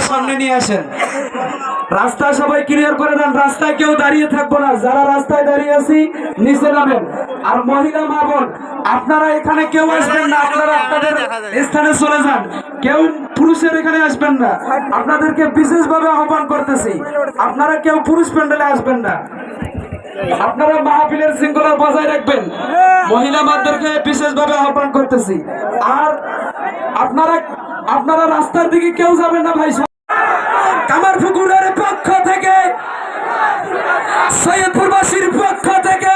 সামনে নিয়ে আসেন। রাস্তা সবাই ক্লিয়ার করে দেন, রাস্তায় কেউ দাঁড়িয়ে থাকবো না। যারা রাস্তায় দাঁড়িয়ে আছি নিচে নামেন। আর মহিলা মা বোন আপনারা এখানে কেউ আসবেন না, আপনারা আপনাদের স্থানে চলে যান। কেউ পুরুষের এখানে আসবেন না, আপনাদেরকে বিশেষভাবে আহ্বান করতেছি। আপনারা কেউ পুরুষ প্যান্ডেলে আসবেন না, আপনারা মাহফিলের শৃঙ্খলা বজায় রাখবেন। মহিলা মাদেরকে বিশেষভাবে আহ্বান করতেছি। আর আপনারা রাস্তার দিকে কেউ যাবেন না ভাই। কামারপুকুরের পক্ষ থেকে, সৈয়দপুরবাসীর পক্ষ থেকে,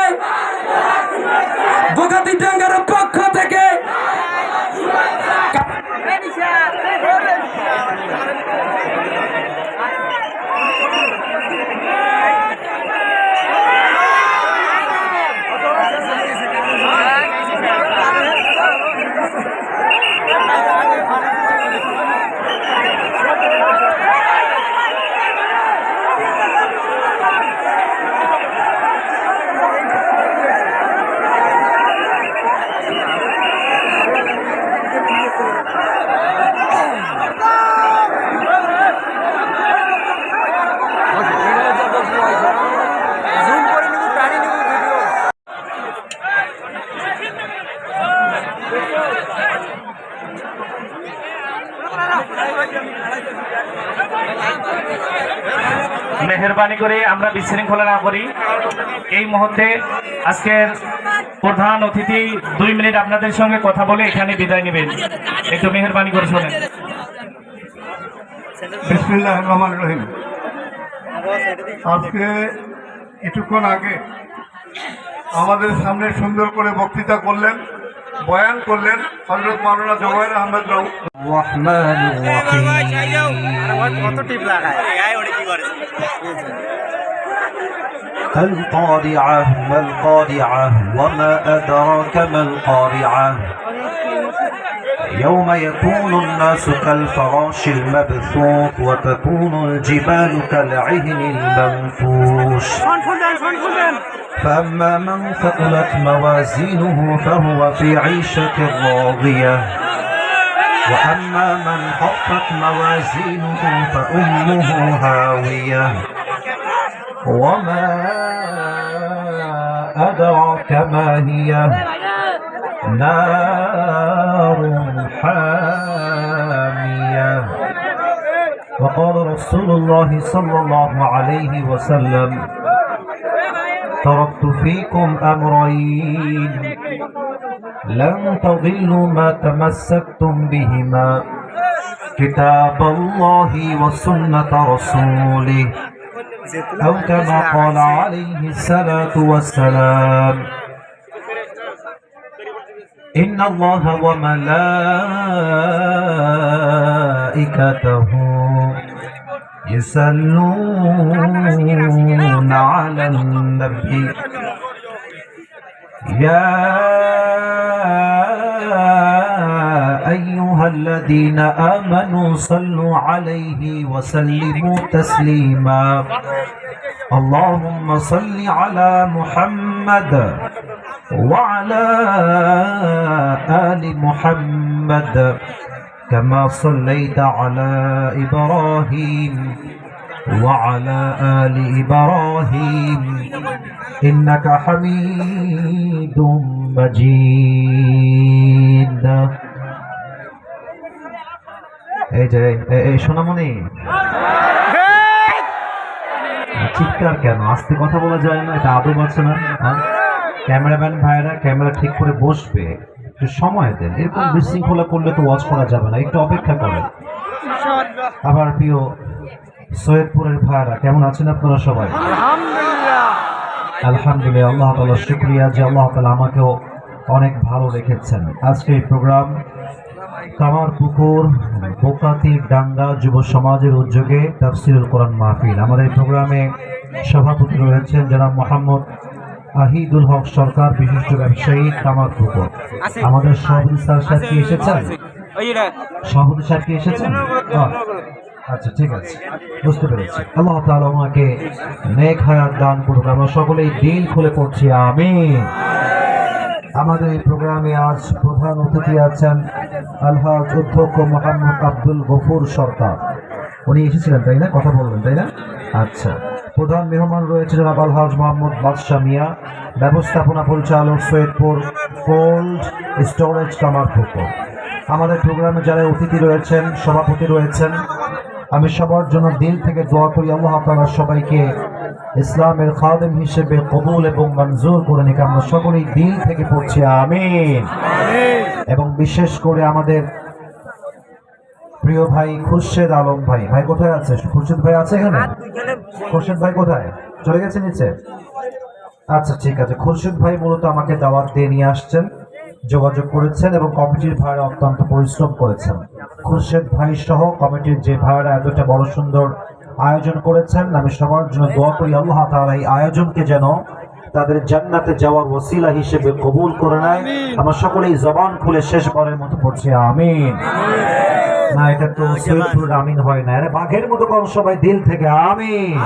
বগাতিডাঙ্গার পক্ষ থেকে মেহেরবানি করে আমরা বিশৃঙ্খলা না করি। এই মুহূর্তে আজকের প্রধান অতিথি 2 মিনিট আপনাদের সঙ্গে কথা বলে এখানে বিদায় নেবেন। একটু মেহেরবানি করে শোনেন। বিসমিল্লাহির রহমানির রহিম। আজকে কিছুক্ষণ আগে আমাদের সামনে সুন্দর করে বক্তৃতা করলেন, বয়ান করলেন হযরত মাওলানা জুবায়ের আহমেদ রাউফ। القارعة ما القارعة وما أدراك ما القارعة يوم يكون الناس كالفراش المبثوث وتكون الجبال كالعهن المنفوش فأما من ثقلت موازينه فهو في عيشة راضية وأما من خفت موازينه فأمه هاوية وما أدراك ما هي نار حامية وقال رسول الله صلى الله عليه وسلم تركت فيكم أمرين لن تضلوا ما تمسكتم بهما كتاب الله وسنة رسوله أو كما قال عليه الصلاة والسلام إن الله وملائكته يصلون على النبي يا أيها الذين آمنوا صلوا عليه وسلموا تسليما اللهم صل على محمد وعلى آل محمد كما صليت على إبراهيم وعلى آل إبراهيم إنك حميد مجيد সোনামণি চিৎকার কেন? আস্তে কথা বলা যায় না? এটা আদব আছে না? ক্যামেরাম্যান ভাইরা ক্যামেরা ঠিক করে বসবে, একটু সময় দেন। এরকম বিশৃঙ্খলা করলে তো ওয়াচ করা যাবে না, একটু অপেক্ষা করেন। আবার প্রিয় সৈয়দপুরের ভাইরা কেমন আছেন আপনারা সবাই? আলহামদুলিল্লাহ, আল্লাহ তাআলার শুকরিয়া যে আল্লাহ তাআলা আমাকেও অনেক ভালো রেখেছেন। আজকে এই প্রোগ্রাম কামারপুকুর বোকাতিডাঙ্গা যুব সমাজের উদ্যোগে তাফসীরুল কোরআন মাহফিল। আমাদের এই প্রোগ্রামে সভাপতি রয়েছেন জনাব মোহাম্মদ আহিদুল হক সরকার, বিশিষ্ট ব্যবসায়ী, কামারপুকুর। আমাদের সভাপতি স্যার কি এসেছেন? সভাপতি স্যার কি এসেছেন? আচ্ছা, ঠিক আছে, বুঝতে পেরেছি। আল্লাহ তাআলা ওনাকে নেক হায়াত দান করুন। আমরা সকলেই দিল খুলে পড়ছি আমিন। আমাদের এই প্রোগ্রামে আজ প্রধান অতিথি আছেন আলহাজ অধ্যক্ষ মোহাম্মদ আব্দুল গফুর সরকার। উনি এসেছিলেন তাই না, কথা বলবেন তাই না? আচ্ছা, প্রধান মেহমান রয়েছে জনাব আলহাজ মোহাম্মদ বাদশা মিয়া, ব্যবস্থাপনা পরিচালক সৈয়দপুর কোল্ড স্টোরেজ কামারপুকুর। আমাদের প্রোগ্রামে যারা অতিথি রয়েছেন, সভাপতি রয়েছেন, আমি সবার জন্য দিল থেকে দোয়া করি আল্লাহ তাআলা সবাইকে ইসলামের খাদেম হিসেবে কবুল এবং মঞ্জুর করে নিক। আমরা সকলেই দিল থেকে পড়ছি আমিন। এবং বিশেষ করে আমাদের প্রিয় ভাই খুরশেদ আলম ভাই, ভাই কোথায় আছে? খুরশেদ ভাই আছে এখানে? খুরশেদ ভাই কোথায়? চলে গেছে নিচে? আচ্ছা ঠিক আছে। খুরশেদ ভাই মূলত আমাকে দাওয়াত দিয়ে নিয়ে আসছেন, যোগাযোগ করেছেন এবং কমিটির ভাইরা অত্যন্ত পরিশ্রম করেছেন। খুরশেদ ভাই সহ কমিটির যে ভাইরা এতটা বড় সুন্দর আয়োজন করেছেন, আমি সবার জন্য দোয়া করি আল্লাহ তাআলা এই আয়োজনকে যেন তাদের জান্নাতে যাওয়ার ওসিলা হিসেবে কবুল করে নেয়। আমরা সকলেই জবান খুলে শেষবারের মতো পড়ছি আমিন। না, এটা তো সৈয়দপুর আমিন হয় না, আরে বাঘের মতো কর সবাই দিল থেকে আমিন।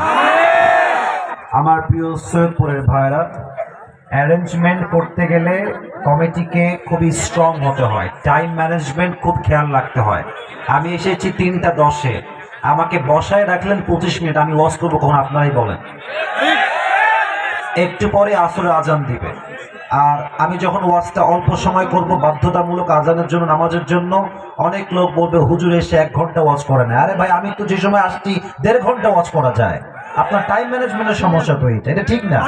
আমার প্রিয় সৈয়দপুরের ভাইরা, অ্যারেঞ্জমেন্ট করতে গেলে কমিটিকে খুবই স্ট্রং হতে হয়, টাইম ম্যানেজমেন্ট খুব খেয়াল রাখতে হয়। আমি এসেছি 3:10, আমাকে বসায় রাখলেন 25 মিনিট, আমি ওয়াজ করবো কখন আপনারাই বলেন? একটু পরে আসরের আজান দিবে, আর আমি যখন ওয়াজটা অল্প সময় করব বাধ্যতামূলক আজানের জন্য, নামাজের জন্য, অনেক লোক বলবে হুজুর এসে 1 ঘন্টা ওয়াজ করে না। আরে ভাই, আমি তো যে সময় আসছি 1.5 ঘন্টা ওয়াজ করা যায়। আপনার টাইম ম্যানেজমেন্টের সমস্যা তো এটা ঠিক না।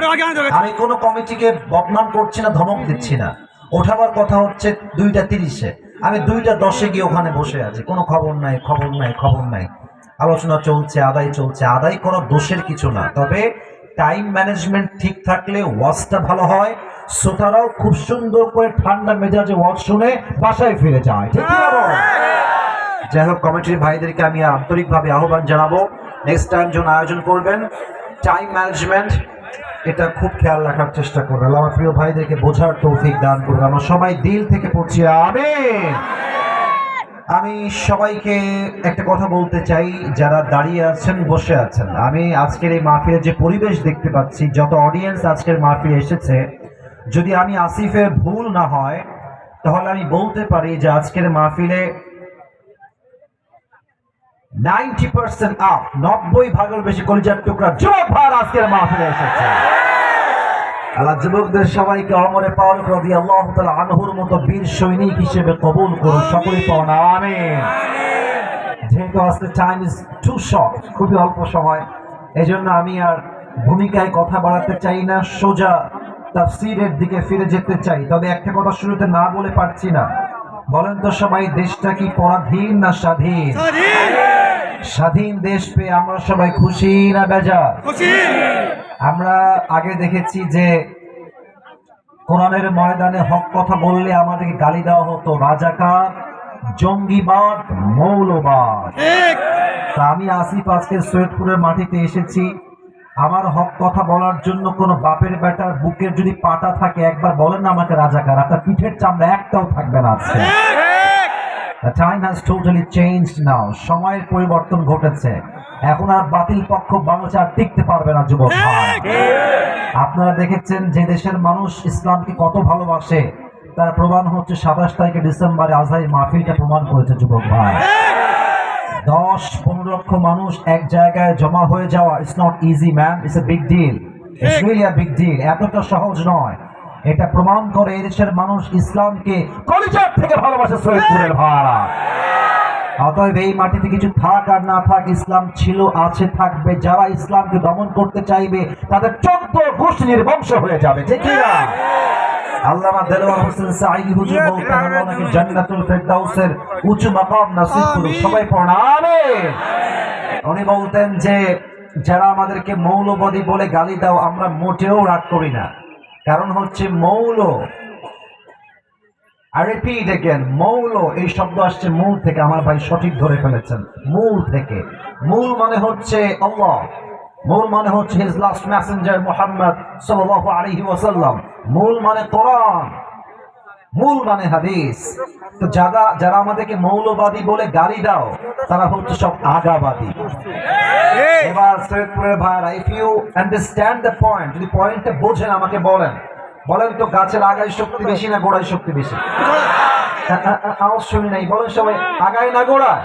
আমি কোনো কমিটিকে বদনাম করছি না, ধমক দিচ্ছি না। ওঠাবার কথা হচ্ছে 2:30-এ, আমি 2:10-এ গিয়ে ওখানে বসে আছি, কোনো খবর নাই, খবর নাই, খবর নাই। আলোচনা চলছে, আদায় চলছে। আদায় করা দোষের কিছু না, তবে টাইম ম্যানেজমেন্ট ঠিক থাকলে ওয়াজটা ভালো হয়। শ্রোতারাও খুব সুন্দর করে ঠান্ডা মেজাজে ওয়াজ শুনে বাসায় ফিরে যায়, ঠিক না? যাই হোক, কমিটির ভাইদেরকে আমি আন্তরিকভাবে আহ্বান জানাবো, নেক্সট টাইম যখন আয়োজন করবেন টাইম ম্যানেজমেন্ট এটা খুব খেয়াল রাখার চেষ্টা করবেন। আমার প্রিয় ভাইদেরকে বোঝার তৌফিক দান করবেন। আমরা সবাই দিল থেকে পড়ছি আমিন। আমি সবাইকে একটা কথা বলতে চাই, যারা দাঁড়িয়ে আছেন, বসে আছেন, আমি আজকের এই মাহফিলের যে পরিবেশ দেখতে পাচ্ছি, যত অডিয়েন্স আজকের মাহফিলে এসেছে, যদি আমি আসিফের ভুল না হয় তাহলে আমি বলতে পারি যে আজকের মাহফিলে 90% আপ, 90 ভাগের বেশি কলিজার টুকরা যুবক ভাই আজকের মাহফিলে এসেছে। আল্লাহ যুবকদের সবাইকে ওমর ফারুক রাদিয়াল্লাহু তাআলা আনহুর মতো বীর সৈনিক হিসেবে কবুল করুন, সকলেই পড়ুন আমিন। যেহেতু আজকে টাইম ইজ টু শর্ট, খুবই অল্প সময়, এজন্য আমি আর ভূমিকায় কথা বাড়াতে চাই না, সোজা তাফসীরের দিকে ফিরে যেতে চাই। তবে একটা কথা শুরুতে না বলে পারছি না, বলেন তো সবাই, দেশটা কি পরাধীন না স্বাধীন? স্বাধীন দেশ পেয়ে আমরা সবাই খুশি না বেজার? আমরা আগে দেখেছি যে কোরআনের ময়দানে হক কথা বললে আমাদেরকে গালি দেওয়া হতো, রাজাকার, জঙ্গিবাদ, মৌলবাদ। তা আমি আসিফ আজকে সৈয়দপুরের মাটিতে এসেছি, আমার হক কথা বলার জন্য কোনো বাপের বেটার বুকের যদি পাটা থাকে, একবার বলেন না আমাকে রাজাকার, আপনার পিঠের চামড়া একটাও থাকবে না আজকে। The time has totally changed now. সময়ের পরিবর্তন ঘটেছে, এখন আর বাতিল পক্ষ বাংলাদেশে আর টিকতে পারবে না যুবক ভাই। আপনারা দেখেছেন যে দেশের মানুষ ইসলামকে কত ভালোবাসে, তার প্রমাণ হচ্ছে 27 তারিখে ডিসেম্বরে আজহারি মাহফিলটা প্রমাণ করেছে যুবক ভাই। 10-15 লক্ষ মানুষ এক জায়গায় জমা হয়ে যাওয়া, it's not easy man, it's a big deal, it's really a big deal. এতটা সহজ নয়। এটা প্রমাণ করে এই দেশের মানুষ ইসলামকে কলিজার থেকে ভালোবাসে সৈয়দপুরের ভাইরা। অতএব এই মাটিতে কিছু থাক আর না থাক, ইসলাম ছিল, আছে, থাকবে। যারা ইসলামকে দমন করতে চাইবে তাদের 14 গোষ্ঠী নির্বংশ হয়ে যাবে, ঠিক না? আল্লামা দেলোয়ার হোসেন সাঈদী হুজুর বলতেন, আল্লাহ নাকি জান্নাতুল ফেরদাউসের উঁচু মাকাম নসিব করুন, সবাই পড়ুন আমিন। উনি বলতেন যে যারা আমাদেরকে মৌলবাদী বলে গালি দাও, আমরা মোটেও রাগ করি না, কারণ হচ্ছে মৌল, I repeat again, মৌল এই শব্দ আসছে মূল থেকে। আমার ভাই সঠিক ধরে ফেলেছেন, মূল থেকে। মূল মানে হচ্ছে আল্লাহ, মূল মানে হচ্ছে হিজ লাস্ট মেসেঞ্জার মুহাম্মদ সাল্লাল্লাহু আলাইহি ওয়াসাল্লাম, মূল মানে কোরআন, মূল মানে হাদিস। তো যারা আমাদেরকে মৌলবাদী বলে গালি দাও, তারা হচ্ছে সব আগাবাদী। এবার সৈয়দপুরের ভাইরা, if you understand the point, যদি পয়েন্টটা বোঝেন আমাকে বলেন তো গাছের আগায় শক্তি বেশি না গোড়ায় শক্তি বেশি? আওয়াজ শুনি নাই, বলেন সবাই, আগায় না গোড়ায়?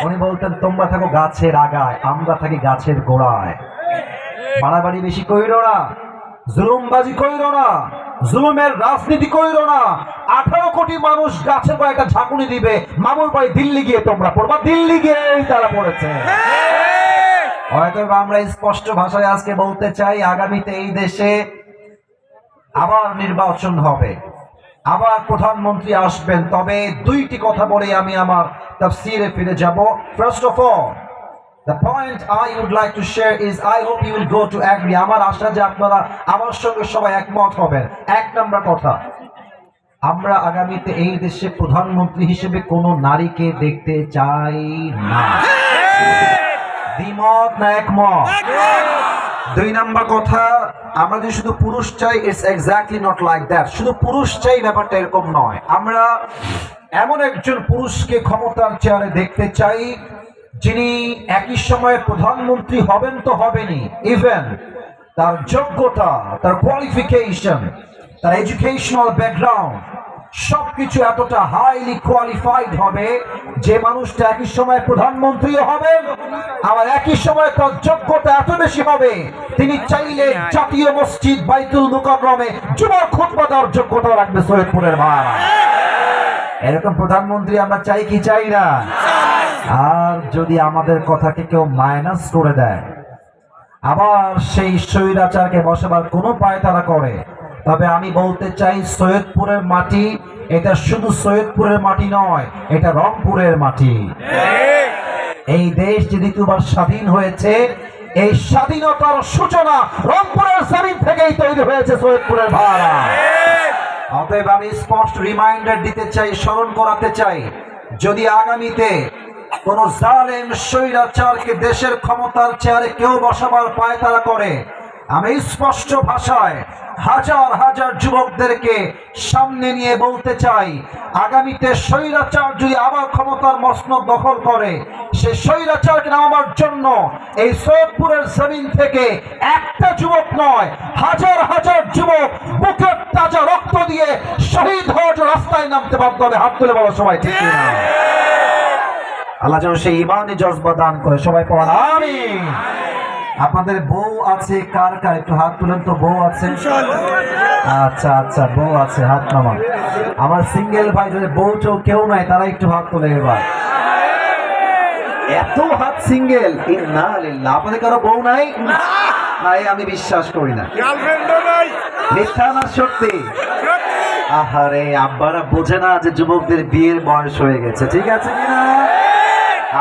উনি বলতেন তোমরা থাকো গাছের আগায়, আমরা থাকি গাছের গোড়ায়। বাড়াবাড়ি বেশি কইরো না, জুলুমবাজি কইরো না, জুলুমের রাজনীতি কইরো না। 18 কোটি মানুষ গাছের গোড়ায় একটা ঝাঁকুনি দিবে, মামুর ভাই দিল্লি গিয়ে তোমরা পড়বা, দিল্লি গিয়েই তারা পড়েছে। হয়তো আমরা স্পষ্ট ভাষায় আজকে বলতে চাই, আগামীতে এই দেশে আবার নির্বাচন হবে, আবার প্রধানমন্ত্রী আসবেন। তবে দুইটি কথা বলে আমি আমার তাফসীরে ফিরে যাব। First of all, the point I would like to share is I hope you will go to agree. আমার আশা যে আপনারা আমার সঙ্গে সবাই একমত হবেন। এক নম্বর কথা, আমরা আগামীতে এই দেশে প্রধানমন্ত্রী হিসেবে কোনো নারীকে দেখতে চাই না। দ্বিমত না একমত? দুই নাম্বার কথা, আমরা যে শুধু পুরুষ চাই, it's exactly not like that. শুধু পুরুষ চাই ব্যাপারটা এরকম নয়। আমরা এমন একজন পুরুষকে ক্ষমতার চেয়ারে দেখতে চাই যিনি একই সময়ে প্রধানমন্ত্রী হবেন তো হবেনই, ইভেন তার যোগ্যতা, তার কোয়ালিফিকেশন, তার এডুকেশনাল ব্যাকগ্রাউন্ড সবকিছু এতটা হাইলি কোয়ালিফাইড হবে যে মানুষটা একই সময় প্রধানমন্ত্রীও হবেন, আবার একই সময় তার যোগ্যতা এত বেশি হবে তিনি চাইলে জাতীয় মসজিদ বাইতুল মুকাররমে জুমার খুতবা দেওয়ার যোগ্যতা রাখবে সৈয়দপুরের ভাড়া। এরকম প্রধানমন্ত্রী আমরা চাই কি চাই না? আর যদি আমাদের কথাকে কেউ মাইনাস করে দেয়, আবার সেই স্বৈরাচারকে বসাবার কোনো পায়তারা করে, তবে আমি বলতে চাই সৈয়দপুরের মাটি এটা শুধু সৈয়দপুরের মাটি নয়, এটা রংপুরের মাটি। এই দেশ যে দ্বিতীয়বার স্বাধীন হয়েছে, এই স্বাধীনতার সূচনা রংপুরের জমিন থেকেই তৈরি হয়েছে সৈয়দপুরের ভাড়া। অতএব আমি স্পষ্ট রিমাইন্ডার দিতে চাই, স্মরণ করাতে চাই, যদি আগামীতে কোন জালেম স্বৈরাচারকে দেশের ক্ষমতার চেয়ারে কেউ বসাবার পায়তারা করে, আমি স্পষ্ট ভাষায় হাজার হাজার যুবকদেরকে সামনে নিয়ে বলতে চাই, আগামীতে স্বৈরাচার যদি আবার ক্ষমতার মসনদ দখল করে, সে স্বৈরাচারকে নামাবার জন্য এই সৈয়দপুরের জমিন থেকে একটা যুবক নয়, হাজার হাজার যুবক বুকের তাজা রক্ত দিয়ে শহীদ হওয়ার রাস্তায় নামতে বাধ্য হবে। হাত তুলে বলো সবাই, ঠিক না? আল্লাহ যেন সেই ইমানি জজবা দান করে। সবাই পড়ান আমিন। আপনাদের বউ আছে কার কার? একটু হাত তুলেন তো। বউ আছে? আচ্ছা আচ্ছা, বউ আছে, হাত নামান। আমার সিঙ্গেল ভাই যাদের বউ চৌ কেউ নাই, তারা একটু হাত তোলে এবার। এত হাত সিঙ্গেল, ইন্না লিল্লাহ। আপনাদের কারো বউ নাই? নাই, আমি বিশ্বাস করি না। মিথ্যা না সত্যি? আহারে, আব্বারা বোঝে না যে যুবকদের বিয়ের বয়স হয়ে গেছে, ঠিক আছে কিনা?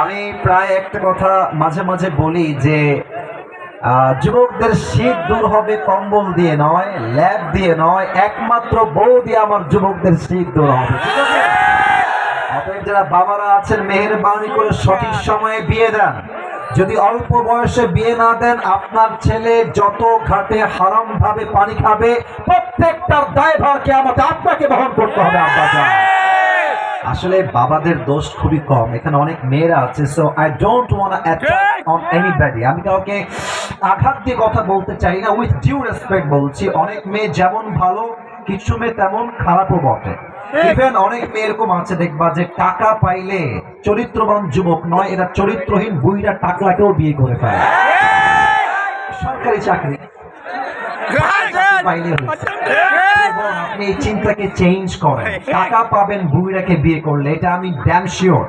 আমি প্রায় একটা কথা মাঝে মাঝে বলি যে যুবকদের শীত দূর হবে কম্বল দিয়ে নয়, ল্যাব দিয়ে নয়, একমাত্র বউ দিয়ে আমার যুবকদের শীত দূর হবে, ঠিক আছে? অতএব যারা বাবারা আছেন, মেহেরবানি করে সঠিক সময়ে বিয়ে দেন। যদি অল্প বয়সে বিয়ে না দেন, আপনার ছেলে যত ঘাটে হারাম ভাবে পানি খাবে, প্রত্যেকটার দায়ভার কিয়ামতে আপনাকে বহন করতে হবে। আসলে বাবাদের দোষ খুবই কম, এখানে অনেক মেয়েরা আছে। So I don't want to attack on anybody. আমি কাউকে আঘাত দিয়ে কথা বলতে চাই না, উইথ ডিউ রেসপেক্ট বলছি। অনেক মেয়ে যেমন ভালো, কিছু মেয়ে তেমন খারাপও বটে। ইভেন অনেক মেয়ে এরকম আছে দেখবা যে টাকা পাইলে চরিত্রবান যুবক নয়, এরা চরিত্রহীন বুইরা টাকলাকেও বিয়ে করে ফেলে। সরকারি চাকরি পাইলে আপনি এই চিন্তাকে চেঞ্জ করেন। টাকা পাবেন বুইরাকে বিয়ে করলে, এটা আমি ড্যাম শিওর।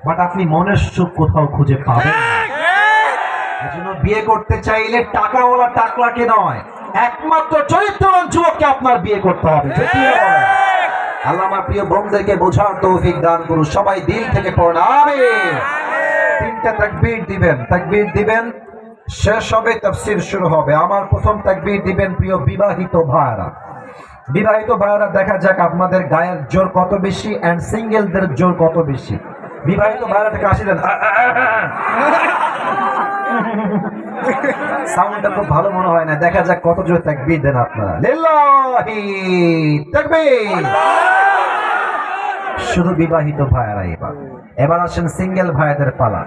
বাট আপনি মনের সুখ কোথাও খুঁজে পাবেন না। এজন্য বিয়ে করতে চাইলে টাকাওয়ালা টাকলাকে নয়, একমাত্র চরিত্রবান যুবককে আপনার বিয়ে করতে হবে। আল্লাহ আমার প্রিয় বোনদেরকে বোঝার তৌফিক দান করুন। সবাই দিল থেকে পড়েন আমিন। 3টা তাকবীর দিবেন, তাকবীর দিবেন, শেষ হবে, তাফসীর শুরু হবে। আমার প্রথম তাকবীর দিবেন প্রিয় বিবাহিত ভাইরা। বিবাহিত ভাইরা, দেখা যাক আপনাদের গায়ের জোর কত বেশি এন্ড সিঙ্গেলদের জোর কত বেশি। বিবাহিত ভাইরা কাশি দেন, সাউন্ডটা খুব ভালো মনে হয় না। দেখা যাক কত জোর তাকবীর দেন আপনারা। লিল্লাহি তাকবীর। শুধু বিবাহিত ভাইরা। এবার আসেন সিঙ্গেল ভাইদের পালা।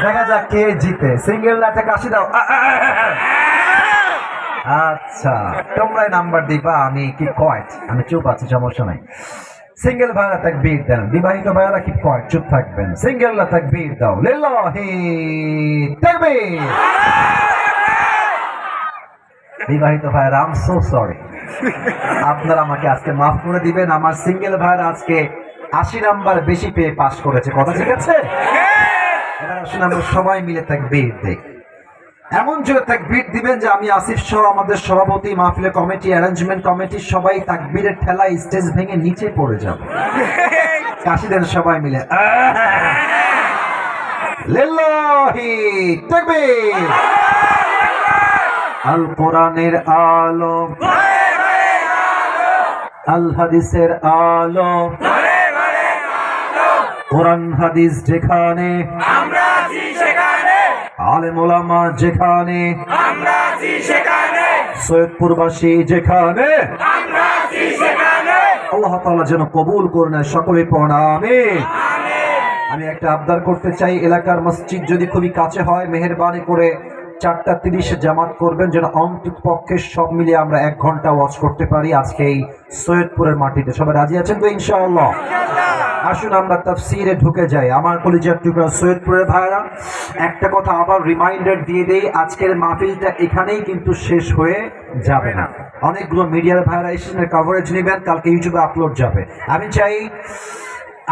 দেখা যাক কে জিতে। সিঙ্গেল একটা কাশি দাও। আচ্ছা, তোমরাই নাম্বার দিবা, আমি কি কয়েট, আমি চুপ আছি, সমস্যা নাই। সিঙ্গেল ভাইরা তাকবীর দেন, বিবাহিত ভাইরা কি কয় চুপ থাকবেন, সিঙ্গেলরা তাকবীর দাও, লিল্লাহি তাকবীর। বিবাহিত ভাইরা আই এম সো সরি, আপনারা আমাকে আজকে মাফ করে দিবেন, আমার সিঙ্গেল ভাইরা আজকে 80 নাম্বার বেশি পেয়ে পাস করেছে, কথা ঠিক আছে? এবার আসুন আমরা সবাই মিলে তাকবীর দেই, এমন জোরে তাকবীর দিবেন যে আমি আসিফ সহ আমাদের সভাপতি, মাহফিলের কমিটি, অ্যারেঞ্জমেন্ট কমিটি সবাই তাকবীরের ঠেলায় স্টেজ ভেঙে নিচে পড়ে যাবে। কাশি দেন সবাই মিলে, লিল্লাহি তাকবীর। আল কোরআনের আলো, আল হাদিসের আলো, কোরআন হাদিস যেখানে, আলেম ওলামা যেখানে, সৈয়দপুরবাসী যেখানে, আল্লাহ তাআলা যেন কবুল করে নেয়, সকলে পড়ুন আমিন। আমি একটা আবদার করতে চাই, এলাকার মসজিদ যদি খুবই কাছে হয় মেহেরবানি করে 4:30 জামাত করবেন, যেন অন্তত পক্ষে সব মিলিয়ে আমরা 1 ঘন্টা ওয়াচ করতে পারি আজকে এই সৈয়দপুরের মাটিতে। সবাই রাজি আছেন তো ইনশাআল্লাহ? আসুন আমরা তাফসীরে ঢুকে যাই। আমার কলিজার টুকরা সৈয়দপুরের ভাইরা, একটা কথা আবার রিমাইন্ডার দিয়ে দেই, আজকের মাহফিলটা এখানেই কিন্তু শেষ হয়ে যাবে না। অনেকগুলো মিডিয়ার ভাইরা এসে কভারেজ নেবেন, কালকে ইউটিউবে আপলোড যাবে। আমি চাই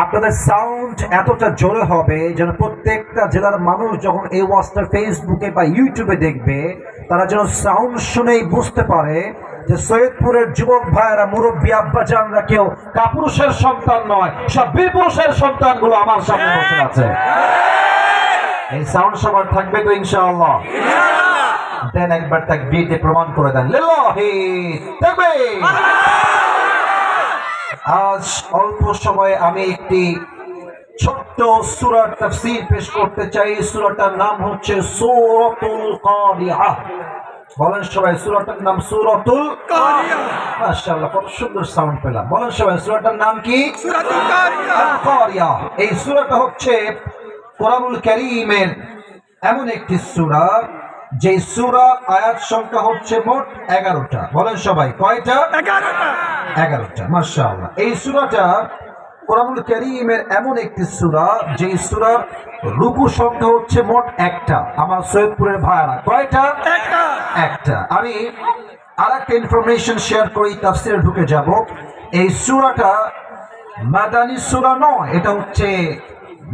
আপনাদের সাউন্ড এতটা জোরে হবে যেন প্রত্যেকটা জেলার মানুষ যখন এই ওয়াজটা ফেসবুকে বা ইউটিউবে দেখবে, তারা যেন সাউন্ড শুনেই বুঝতে পারে যে সৈয়দপুরের যুবক ভাইয়েরা, মুরব্বী আব্বাজানরা কেউ কাপুরুষের সন্তান নয়, সব বীর পুরুষের সন্তানগুলো আমার সামনে বসে আছে। এই সাউন্ড সবার থাকবে তো ইনশাআল্লাহ? দেন একবার তাকবীর দিয়ে প্রমাণ করে দেন, লিল্লাহি তাকবীর। আজ অল্প সময়ে আমি একটি ছোট্ট সূরার তাফসীর পেশ করতে চাই। সূরাটার নাম হচ্ছে সূরাতুল কারিআহ। বলেন সবাই সূরাটার নাম সূরাতুল কারিআহ। মাশাআল্লাহ, কত সুন্দর সাউন্ড পেলাম। বলেন সবাই সূরাটার নাম কি? সূরাতুল কারিআহ। এই সূরাটা হচ্ছে কোরআনুল কারীমের এমন একটি সূরা যে সূরা আয়াত সংখ্যা হচ্ছে মোট 11টা। বলেন সবাই কয়টা? 11টা। মাশাআল্লাহ, এই সূরাটা কোরআনুল কারীমের এমন একটি সূরা যে সূরার রুকু সংখ্যা হচ্ছে মোট 1টা। আমার সৈয়দপুরের ভাইরা কয়টা? 1টা। আমি আরেকটা ইনফরমেশন শেয়ার করি, তাফসীরে ঢুকে যাব। এই সূরাটা মাদানী সূরা নয়, এটা হচ্ছে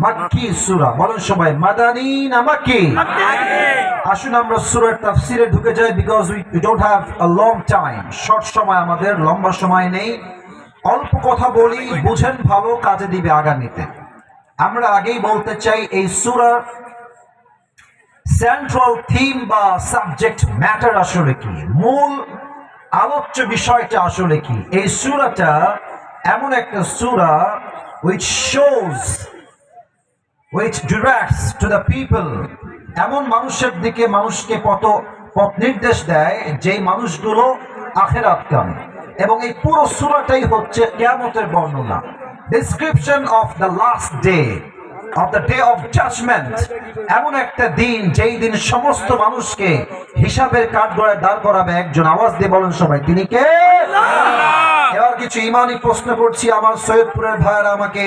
মাক্কি সূরা। বলেন সবাই মাদানী না মাক্কি? আসুন আমরা সূরার তাফসীরে ঢুকে যাই, because we don't have a long time. Short সময়, আমাদের লম্বা সময় নেই। অল্প কথা বলি, বুঝেন ভালো, কাজে দিবে আগামীতে। আমরা আগেই বলতে চাই এই সূরার সেন্ট্রাল থিম বা সাবজেক্ট ম্যাটার আসলে কি, মূল আলোচ্য বিষয়টা আসলে কি। এই সূরাটা এমন একটা সূরা which shows, which directs to the people, এমন মানুষের দিকে মানুষকে পথ নির্দেশ দেয় যে মানুষগুলো আখিরাতকামী। এবং এই পুরো সূরাটাই হচ্ছে কিয়ামতের বর্ণনা, description of the last day, of the day of judgment. এমন একটা দিন যেই দিন সমস্ত মানুষকে হিসাবের কাঠগড়ায় দাঁড় করাবে একজন। আওয়াজ দিয়ে বলেন সবাই, তিনি কে? এবার কিছু ইমানি প্রশ্ন করছি, আমার সৈয়দপুরের ভাইয়েরা আমাকে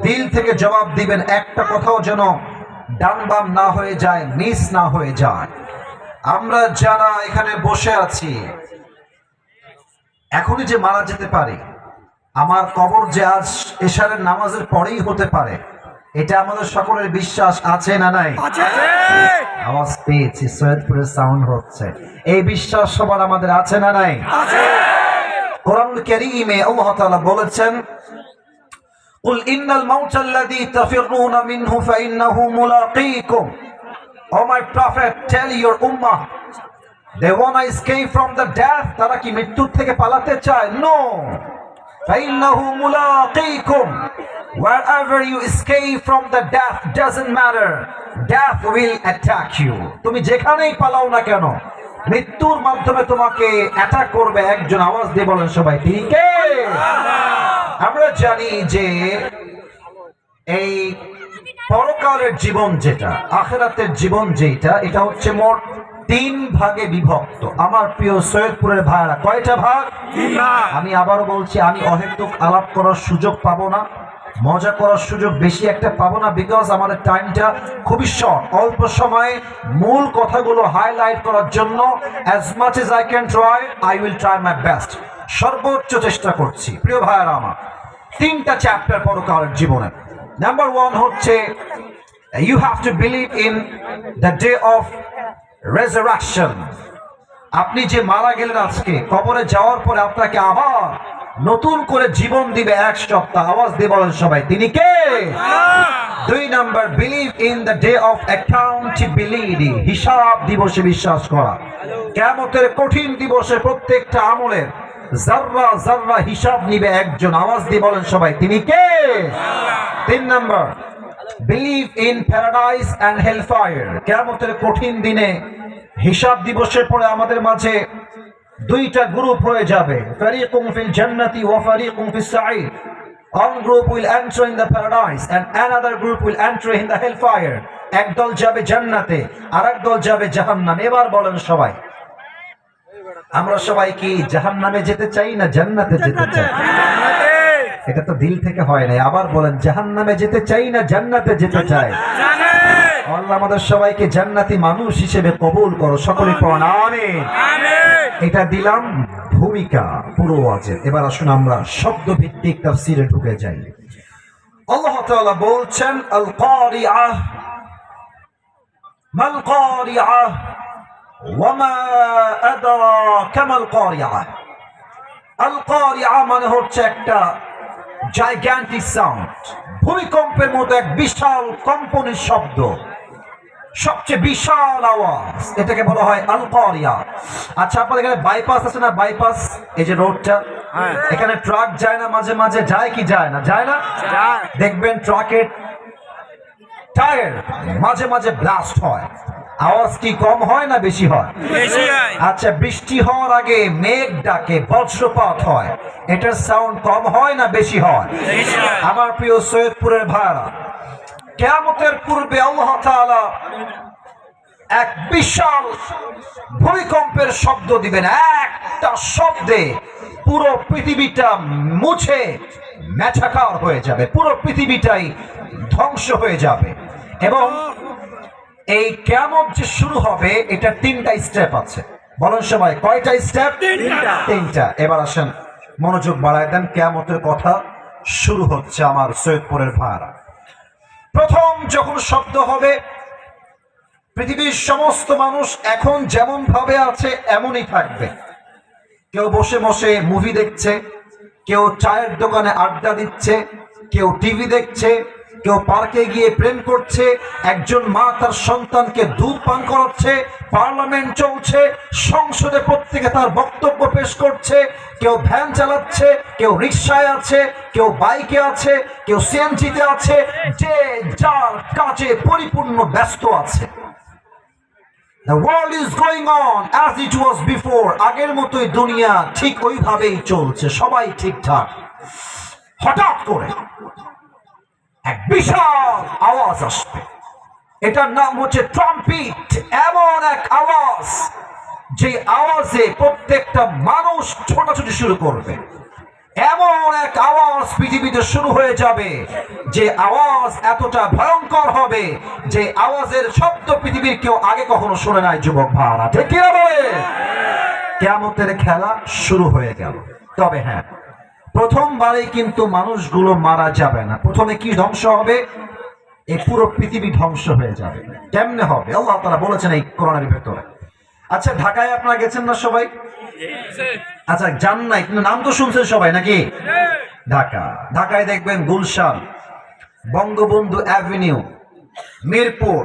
দিল থেকে জবাব দিবেন, একটা কথাও যেন ডান বাম না হয়ে যায়, মিস না হয়ে যায়। আমরা যারা এখানে বসে আছি, এখনই যে মারা যেতে পারি, আমার কবর যে আজ এশারের নামাজের পরেই হতে পারে, এটা আমাদের সকলের বিশ্বাস আছে না নাই? আওয়াজ পেয়েছি, সৈয়দপুরের সাউন্ড হচ্ছে। এই বিশ্বাস সবার আমাদের আছে না নাই? কোরআনুল কারীমে আল্লাহ তাআলা বলেছেন, কুল ইন্নাল মাউতাল্লাযী তাফিরুনা মিনহু ফাইন্নাহু মুলাকীকুম। O my prophet, tell your উম্মাহ, they wanna escape from the death, তারা কি মৃত্যু থেকে পালাতে চায়? No, ফাইন্নাহু মুলাকীকুম। Wherever you escape from the death, doesn't matter, death will attack you. তুমি যেখানেই পালাও না কেন, মৃত্যুর মাধ্যমে তোমাকে অ্যাটাক করবে একজন। আওয়াজ দিয়ে বলেন সবাই, ঠিক আছে? আমরা জানি যে এই পরকালের জীবন যেটা, আখিরাতের জীবন যেটা, এটা হচ্ছে মোট তিন ভাগে বিভক্ত। আমার প্রিয় সৈয়দপুরের ভাইরা, কয়টা ভাগ? আমি আবারও বলছি, আমি অহেতুক আলাপ করার সুযোগ পাবো না, মজা করার সুযোগ বেশি একটা পাবো না, বিকজ আমাদের টাইমটা খুবই শর্ট। অল্প সময়ে মূল কথাগুলো হাইলাইট করার জন্য as much as I can try, I will try my best. সর্বোচ্চ চেষ্টা করছি। প্রিয় ভাইরা আমার, তিনটা চ্যাপ্টার পরকালের জীবনে। নাম্বার ওয়ান হচ্ছে you have to believe in the day of resurrection. আপনি যে মারা গেলেন আজকে, কবরে যাওয়ার পরে আপনাকে আবার নতুন করে জীবন দিবে এক সপ্তাহ। আওয়াজ দিয়ে বলেন সবাই, তিনি কে? দুই number, believe in the day of accountability. হিসাব দিবসে বিশ্বাস করা। কিয়ামতের কঠিন দিবসে প্রত্যেকটা আমলের জাররা জাররা হিসাব নিবে একজন। আওয়াজ দিয়ে বলেন সবাই, তিনি কে? তিন number, believe in paradise and hellfire. কিয়ামতের কঠিন দিনে হিসাব দিবসের পরে আমাদের মাঝে দুইটা গ্রুপ হয়ে যাবে, ফারিকুম ফিল জান্নাতি ওয়া ফারিকুম ফিস সাঈর। One group will enter in the paradise and another group will enter in the hellfire. এক দল যাবে জান্নাতে, আরেক দল যাবে জাহান্নামে। এবার বলেন সবাই, আমরা সবাই কি জাহান্নামে যেতে চাই না জান্নাতে যেতে চাই? এটা তো দিল থেকে হয় না। আবার বলেন, জাহান্নামে যেতে চাই না জান্নাতে যেতে চাই? আল্লাহ আমাদের সবাইকে জান্নাতি মানুষ হিসেবে কবুল করো। সকলে পড়ুন আমিন। এটা দিলাম ভূমিকা পুরো ওয়াজের। এবার আসুন আমরা শব্দ ভিত্তিক তাফসীরে ঢুকে যাই। আল্লাহ তাআলা বলছেন, আল কারিআহ মাল কারিআহ ওয়া মা আদরাকা মাল কারিআহ। আল কারিআহ মানে হচ্ছে একটা জাইগ্যান্টিক সাউন্ড, ভূমিকম্পের মতো এক বিশাল কম্পনের শব্দ, সবচেয়ে বিশাল আওয়াজ, এটাকে বলা হয় আল কারিআহ। আচ্ছা, আপনাদের এখানে বাইপাস আছে না? বাইপাস, এই যে রোডটা, এখানে ট্রাক যায় না মাঝে মাঝে? যায় কি যায় না? যায় না? দেখবেন ট্রাকের টায়ার মাঝে মাঝে ব্লাস্ট হয়। আওয়াজ কি কম হয় না বেশি হয়? আচ্ছা, বৃষ্টি হওয়ার আগে মেঘ ডাকে, বজ্রপাত হয়, এটার সাউন্ড কম হয় না বেশি হয়? আমার প্রিয় সৈয়দপুরের ভাইরা, কিয়ামতের পূর্বে আল্লাহ তাআলা এক বিশাল ভূমিকম্পের শব্দ দিবেন। একটা শব্দে পুরো পৃথিবীটা মুছে মেছাকার হয়ে যাবে, পুরো পৃথিবীটাই ধ্বংস হয়ে যাবে। এবং এই কিয়ামত যে শুরু হবে, এটা তিনটা স্টেপ আছে। বলেন সবাই, কয়টা স্টেপ? তিনটা। এবার আসেন, মনোযোগ বাড়ায় দেন, কিয়ামতের কথা শুরু হচ্ছে আমার সৈয়দপুরের ভাইরা। প্রথম যখন শব্দ হবে, পৃথিবীর সমস্ত মানুষ এখন যেমন ভাবে আছে এমনই থাকবে। কেউ বসে বসে মুভি দেখছে, কেউ চায়ের দোকানে আড্ডা দিচ্ছে, কেউ টিভি দেখছে, কেউ পার্কে গিয়ে প্রেম করছে, একজন মা তার সন্তানকে দুধ পান করাচ্ছে, পার্লামেন্ট চলছে, সংসদে প্রত্যেকে তার বক্তব্য পেশ করছে, কেউ ভ্যান চালাচ্ছে, কেউ রিক্সায় আছে, কেউ বাইকে আছে, কেউ সিএনজিতে আছে, যে যার কাজে পরিপূর্ণ ব্যস্ত আছে। The world is going on as it was before. আগের মতোই দুনিয়া ঠিক ওইভাবেই চলছে, সবাই ঠিকঠাক। হঠাৎ করে এক বিশাল আওয়াজ আসবে, এটার নাম হচ্ছে ট্রাম্পিট। এমন এক আওয়াজ, যে আওয়াজে প্রত্যেকটা মানুষ ছোটাছুটি শুরু করবে। এমন এক আওয়াজ পৃথিবীতে শুরু হয়ে যাবে, যে আওয়াজ এতটা ভয়ঙ্কর হবে, যে আওয়াজের শব্দ পৃথিবীর কেউ আগে কখনো শুনে নাই। যুবক ভাইরা, ঠিক কি না বলে? কিয়ামতের খেলা শুরু হয়ে গেল। তবে হ্যাঁ, প্রথমবারেই কিন্তু মানুষগুলো মারা যাবে না। প্রথমে কি ধ্বংস হবে? এই পুরো পৃথিবী ধ্বংস হয়ে যাবে। কেমনে হবে? আল্লাহ তাআলা বলেছেন এই কোরআনের ভেতরে। আচ্ছা, ঢাকায় আপনারা গেছেন না সবাই? আচ্ছা, জান নাই কিন্তু নাম তো শুনছেন সবাই নাকি? ঢাকায় দেখবেন গুলশান, বঙ্গবন্ধু অ্যাভিনিউ, মিরপুর,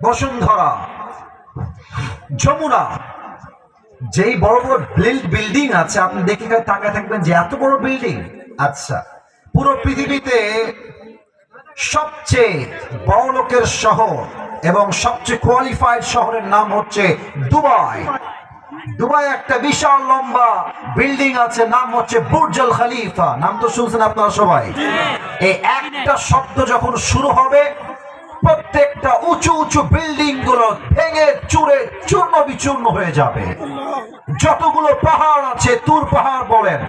বসুন্ধরা, যমুনা, যেই বড় বড় বিল্ডিং আছে, আপনি দেখে তাকায় থাকবেন যে এত বড় বিল্ডিং। আচ্ছা, পুরো পৃথিবীতে সবচেয়ে বড় লোকের শহর এবং সবচেয়ে কোয়ালিফাইড শহরের নাম হচ্ছে দুবাই। দুবাই একটা বিশাল লম্বা বিল্ডিং আছে, নাম হচ্ছে বুর্জ আল খলিফা। নাম তো শুনছেন আপনারা সবাই। এই একটা শব্দ যখন শুরু হবে, প্রত্যেকটা উঁচু উঁচু বিল্ডিং গুলো ভেঙে চুরে চূর্ণ বিচূর্ণ হয়ে যাবে। যতগুলো পাহাড় আছে, তুর পাহাড় বলেন,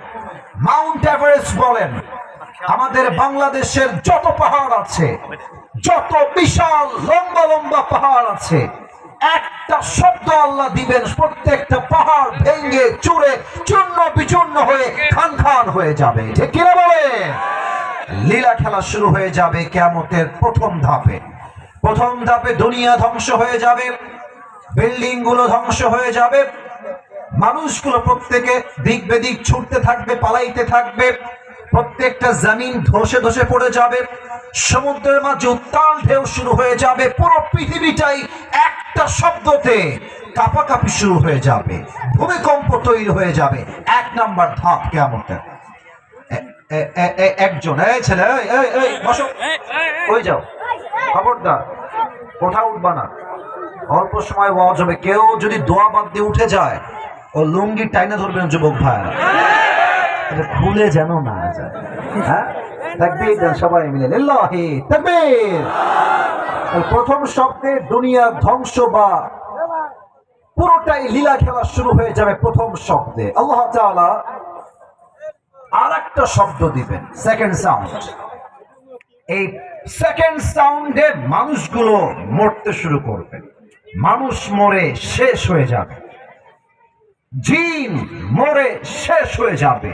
মাউন্ট এভারেস্ট বলেন, আমাদের বাংলাদেশের যত পাহাড় আছে, যত বিশাল লম্বা লম্বা পাহাড় আছে, একটা শব্দ আল্লাহ দিবেন, প্রত্যেকটা পাহাড় ভেঙে চুরে চূর্ণ বিচূর্ণ হয়ে খান খান হয়ে যাবে। ঠিক কিনা বলে? লীলা খেলা শুরু হয়ে যাবে কিয়ামতের প্রথম ধাপে। প্রথম ধাপে দুনিয়া ধ্বংস হয়ে যাবে, বিল্ডিং গুলো ধ্বংস হয়ে যাবে, মানুষগুলো প্রত্যেকে দিক বেদিক ছুটতে থাকবে, পালাইতে থাকবে, প্রত্যেকটা জমিন ধসে ধসে পড়ে যাবে, সমুদ্রের মাঝে উত্তাল ঢেউ শুরু হয়ে যাবে, পুরো পৃথিবীটাই একটা শব্দতে কাঁপাকাঁপি শুরু হয়ে যাবে, ভূমিকম্প তৈরি হয়ে যাবে। এক নাম্বার ধাপ কিয়ামতের। একজন, এই ছেলে, এই বসো, ওই যাও, খবরদার কোথাও উঠবা না, অল্প সময় ওয়াজ হবে। কেউ যদি দোয়া বাদ দিয়ে উঠে যায়, ও লুঙ্গি টাইনা ধরবেন যুবক ভাইরা, এটা খুলে যেন না যায়। হ্যাঁ, তাকবীর দেন সবাই মিলে, লিল্লাহি তাকবীর। প্রথম শব্দে দুনিয়া ধ্বংস বা পুরোটাই লীলা খেলা শুরু হয়ে যাবে। প্রথম শব্দে আল্লাহ তাআলা আর একটা শব্দ দিবেন, সেকেন্ড সাউন্ড। এই সেকেন্ড সাউন্ডে মানুষগুলো মরতে শুরু করবে, মানুষ মরে শেষ হয়ে যাবে, জিন মরে শেষ হয়ে যাবে,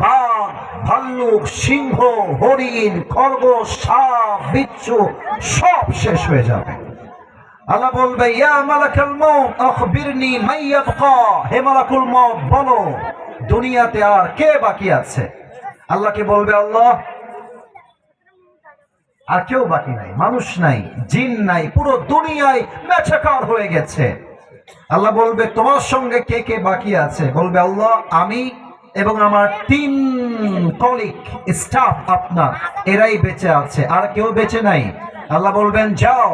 বাঘ, ভাল্লুক, সিংহ, হরিণ, খরগোশ, সাপ, বিচ্ছু সব শেষ হয়ে যাবে। আল্লাহ বলবে, ইয়া মালাকুল মউত আখবিরনি মান ইয়াবকা, হে মালাকুল মউত বলো দুনিয়াতে আর কে বাকি আছে। আল্লাহকে বলবে, আল্লাহ আর কেউ বাকি নাই, মানুষ নাই, জিন নাই, পুরো দুনিয়ায় মেছাকার হয়ে গেছে। আল্লাহ বলবে, তোমার সঙ্গে কে কে বাকি আছে? বলবে, আল্লাহ আমি এবং আমার 3 কলিগ স্টাফ আপনার, এরাই বেঁচে আছে, আর কেউ বেঁচে নাই। আল্লাহ বলবেন, যাও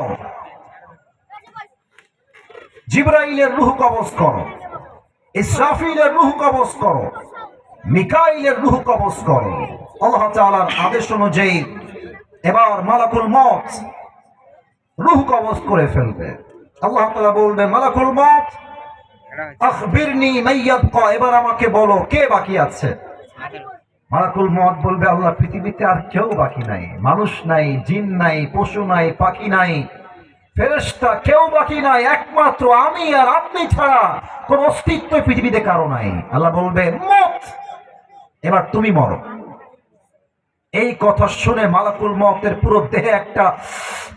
জিবরাইলের রূহ কবজ করো, ইসরাফিলের রূহ কবজ করো, মিকাইলের রূহ কবজ করো। আল্লাহ তাআলার আদেশ অনুযায়ী এবার মালাকুল মউত রূহ কবজ করে ফেলবে। আল্লাহ তাআলা বলবে, মালাকুল মউত আখবিরনি মান ইয়াবকা, এবার আমাকে বলো কে বাকি আছে। মালাকুল মউত বলবে, আল্লাহ পৃথিবীতে আর কেউ বাকি নাই, মানুষ নাই, জিন নাই, পশু নাই, পাখি নাই, ফেরেশতা কেউ বাকি নাই, একমাত্র আমি আর আপনি ছাড়া কোন অস্তিত্ব পৃথিবীতে কারো নাই। আল্লাহ বলবে, মউত এবার তুমি মরো। এই কথা শুনে মালাকুল মউতের পুরো দেহে একটা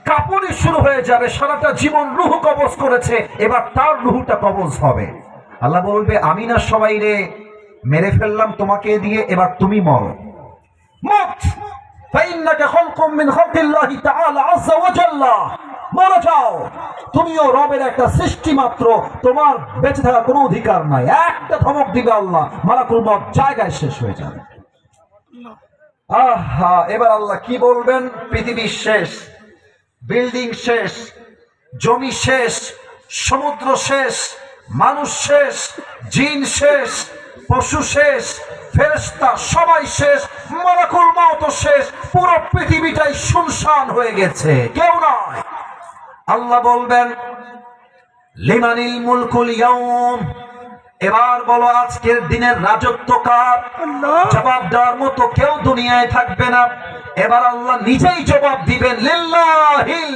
কাঁপুনি শুরু হয়ে যাবে, সারাটা জীবন রূহ কবজ করেছে, এবার তার রূহটা কবজ হবে। আল্লাহ বলবে, আমি না সবাই রে মেরে ফেললাম তোমাকে দিয়ে, এবার তুমি মরো। মউত ফাইন্নাকা খালকুম মিন খালকিল্লাহি তাআলা আযজা ওয়া জাল্লা, মরে যাও, তুমিও রবের একটা সৃষ্টি মাত্র, তোমার বেঁচে থাকার কোনো অধিকার নাই। একটা ধমক দিবে আল্লাহ, মালাকুল মউত জায়গায় শেষ হয়ে যাবে। আহা, এবার আল্লাহ কি বলবেন? পৃথিবী শেষ, বিল্ডিং শেষ, জমি শেষ, সমুদ্র শেষ, মানুষ শেষ, জিন শেষ, পশু শেষ, ফেরেশতা সবাই শেষ, মালাকুল মউত শেষ, পুরো পৃথিবীটাই শুনশান হয়ে গেছে, কেউ নয়। আল্লাহ বলবেন, লিমানিল মুলকুল ইয়াউম, এবার বলো আজকের দিনের রাজত্ব কার? জবাব দেওয়ার মতো কেউ দুনিয়ায় থাকবে না। এবার আল্লাহ নিজেই জবাব দিবেন, লিল্লাহিল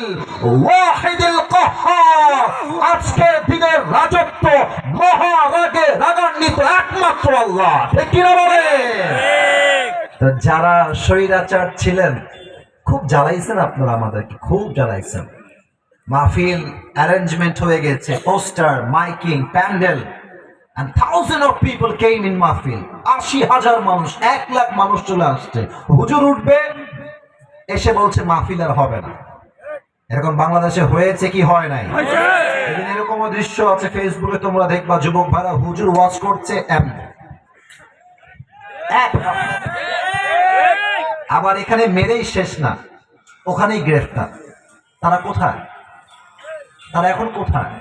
ওয়াহিদিল কাহ্হার, আজকের দিনের রাজত্ব মহারাগে রাগান্বিত একমাত্র আল্লাহ। ঠিক কি না বলে? তো যারা স্বৈরাচার ছিলেন খুব জ্বালাইছেন, আপনারা আমাদেরকে খুব জ্বালাইছেন। মাহফিল অ্যারেঞ্জমেন্ট হয়ে গেছে, poster, miking, pandal, and thousands of people came in মাহফিল। 80,000 মানুষ, 1 লাখ মানুষ চলে আসছে। হুজুর উঠবে, এসে বলছে মাহফিল আর হবে না। এরকম বাংলাদেশে হয়েছে কি হয় নাই? এরকম দৃশ্য আছে ফেসবুকে, তোমরা দেখবা, যুবক ভাইরা হুজুর ওয়াজ করছে এমনি, আবার এখানে মেরেই শেষ না, ওখানেই গ্রেফতার। তারা কোথায়? তারা এখন কোথায়?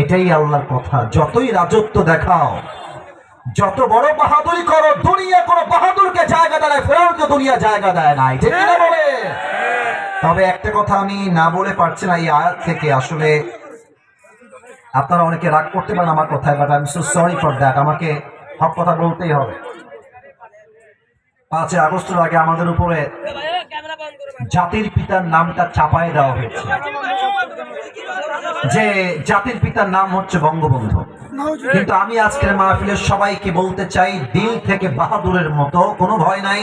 এটাই আল্লাহর কথা। যতই রাজত্ব দেখাও, যত বড় বাহাদুরি করো, দুনিয়া কোনো বাহাদুরকে জায়গা দেয়, ফেরাউনকে দুনিয়া জায়গা দেয় নাই। ঠিক না বলে? তবে একটা কথা আমি না বলে পারছি না এই আয়াত থেকে। আসলে আপনারা অনেকে রাগ করতে পারেন আমার কথায়, but I am so sorry for that. আমাকে সব কথা বলতেই হবে। 5 আগস্টের আগে আমাদের উপরে জাতির পিতার নামটা চাপায় দেওয়া হয়েছে, যে জাতির পিতার নাম হচ্ছে বঙ্গবন্ধু। কিন্তু আমি আজকের মাহফিলের সবাইকে বলতে চাই, দিল থেকে বাহাদুরের মতো, কোনো ভয় নাই।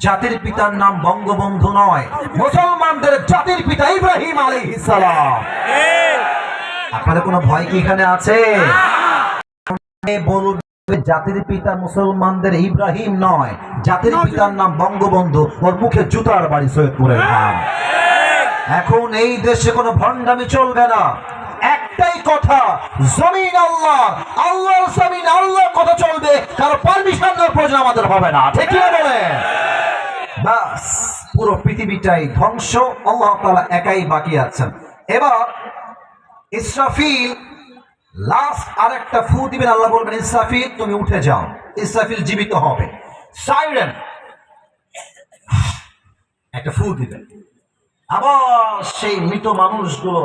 জাতির পিতার নাম বঙ্গবন্ধু নয়, মুসলমানদের জাতির পিতা ইব্রাহিম আলাইহিস সালাম। আপনাদের কোনো ভয় কি এখানে আছে? বলবে জাতির পিতা মুসলমানদের ইব্রাহিম নয়, জাতির পিতার নাম বঙ্গবন্ধু। ওর মুখে জুতার বাড়ি সৈয়দপুরের নাম। এখন এই দেশে কোনো ভণ্ডামি চলবে না। একটাই কথা, জমিন আল্লাহ, আল্লাহর জমিন, আল্লাহর কথা চলবে। কারো পারমিশন নেওয়ার প্রয়োজন আমাদের হবে না, ঠিক কি বলে? বাস পুরো পৃথিবীটাই ধ্বংস, আল্লাহ তাআলা একাই বাকি আছেন। এবার ইসরাফিল লাস্ট আরেকটা ফু দিবেন, আল্লাহ বলবেন ইসরাফিল তুমি উঠে যাও। ইসরাফিল জীবিত হবে, সাইরেন একটা ফু দিবেন, আবার সেই মৃত মানুষগুলো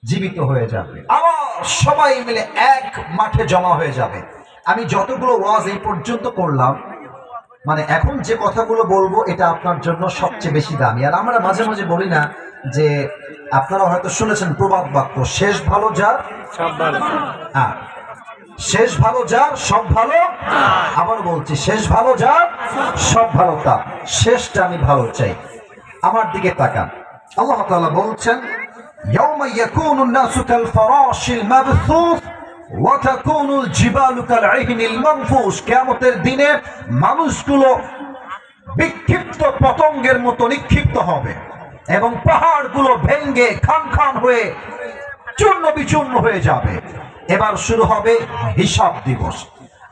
জীবিত হয়ে যাবে, আবার সবাই মিলে এক মাঠে জমা হয়ে যাবে। আমি যতগুলো ওয়াজ এই পর্যন্ত করলাম, মানে এখন যে কথাগুলো বলবো এটা আপনার জন্য সবচেয়ে বেশি দামি। আর আমরা মাঝে মাঝে বলি না যে, আপনারা হয়তো শুনেছেন প্রবাদ বাক্য, শেষ ভালো যার সব ভালো। হ্যাঁ, শেষ ভালো যার সব ভালো। আবার বলছি, শেষ ভালো যার সব ভালো তার। শেষটা আমি ভালো চাই। আমার দিকে তাকান, আল্লাহ তাআলা বলছেন ইয়াউমা ইয়াকুনুন নাসু কাল ফারাশিল মাবথুস ওয়া তাকুনুল জিবালু কাল ইহনিল মানফুস। কিয়ামতের দিনে মানুষগুলো বিক্ষিপ্ত পতঙ্গের মতো নিক্ষিপ্ত হবে এবং পাহাড়গুলো ভেঙে খান খান হয়ে চূর্ণ বিচূর্ণ হয়ে যাবে। এবার শুরু হবে হিসাব দিবস।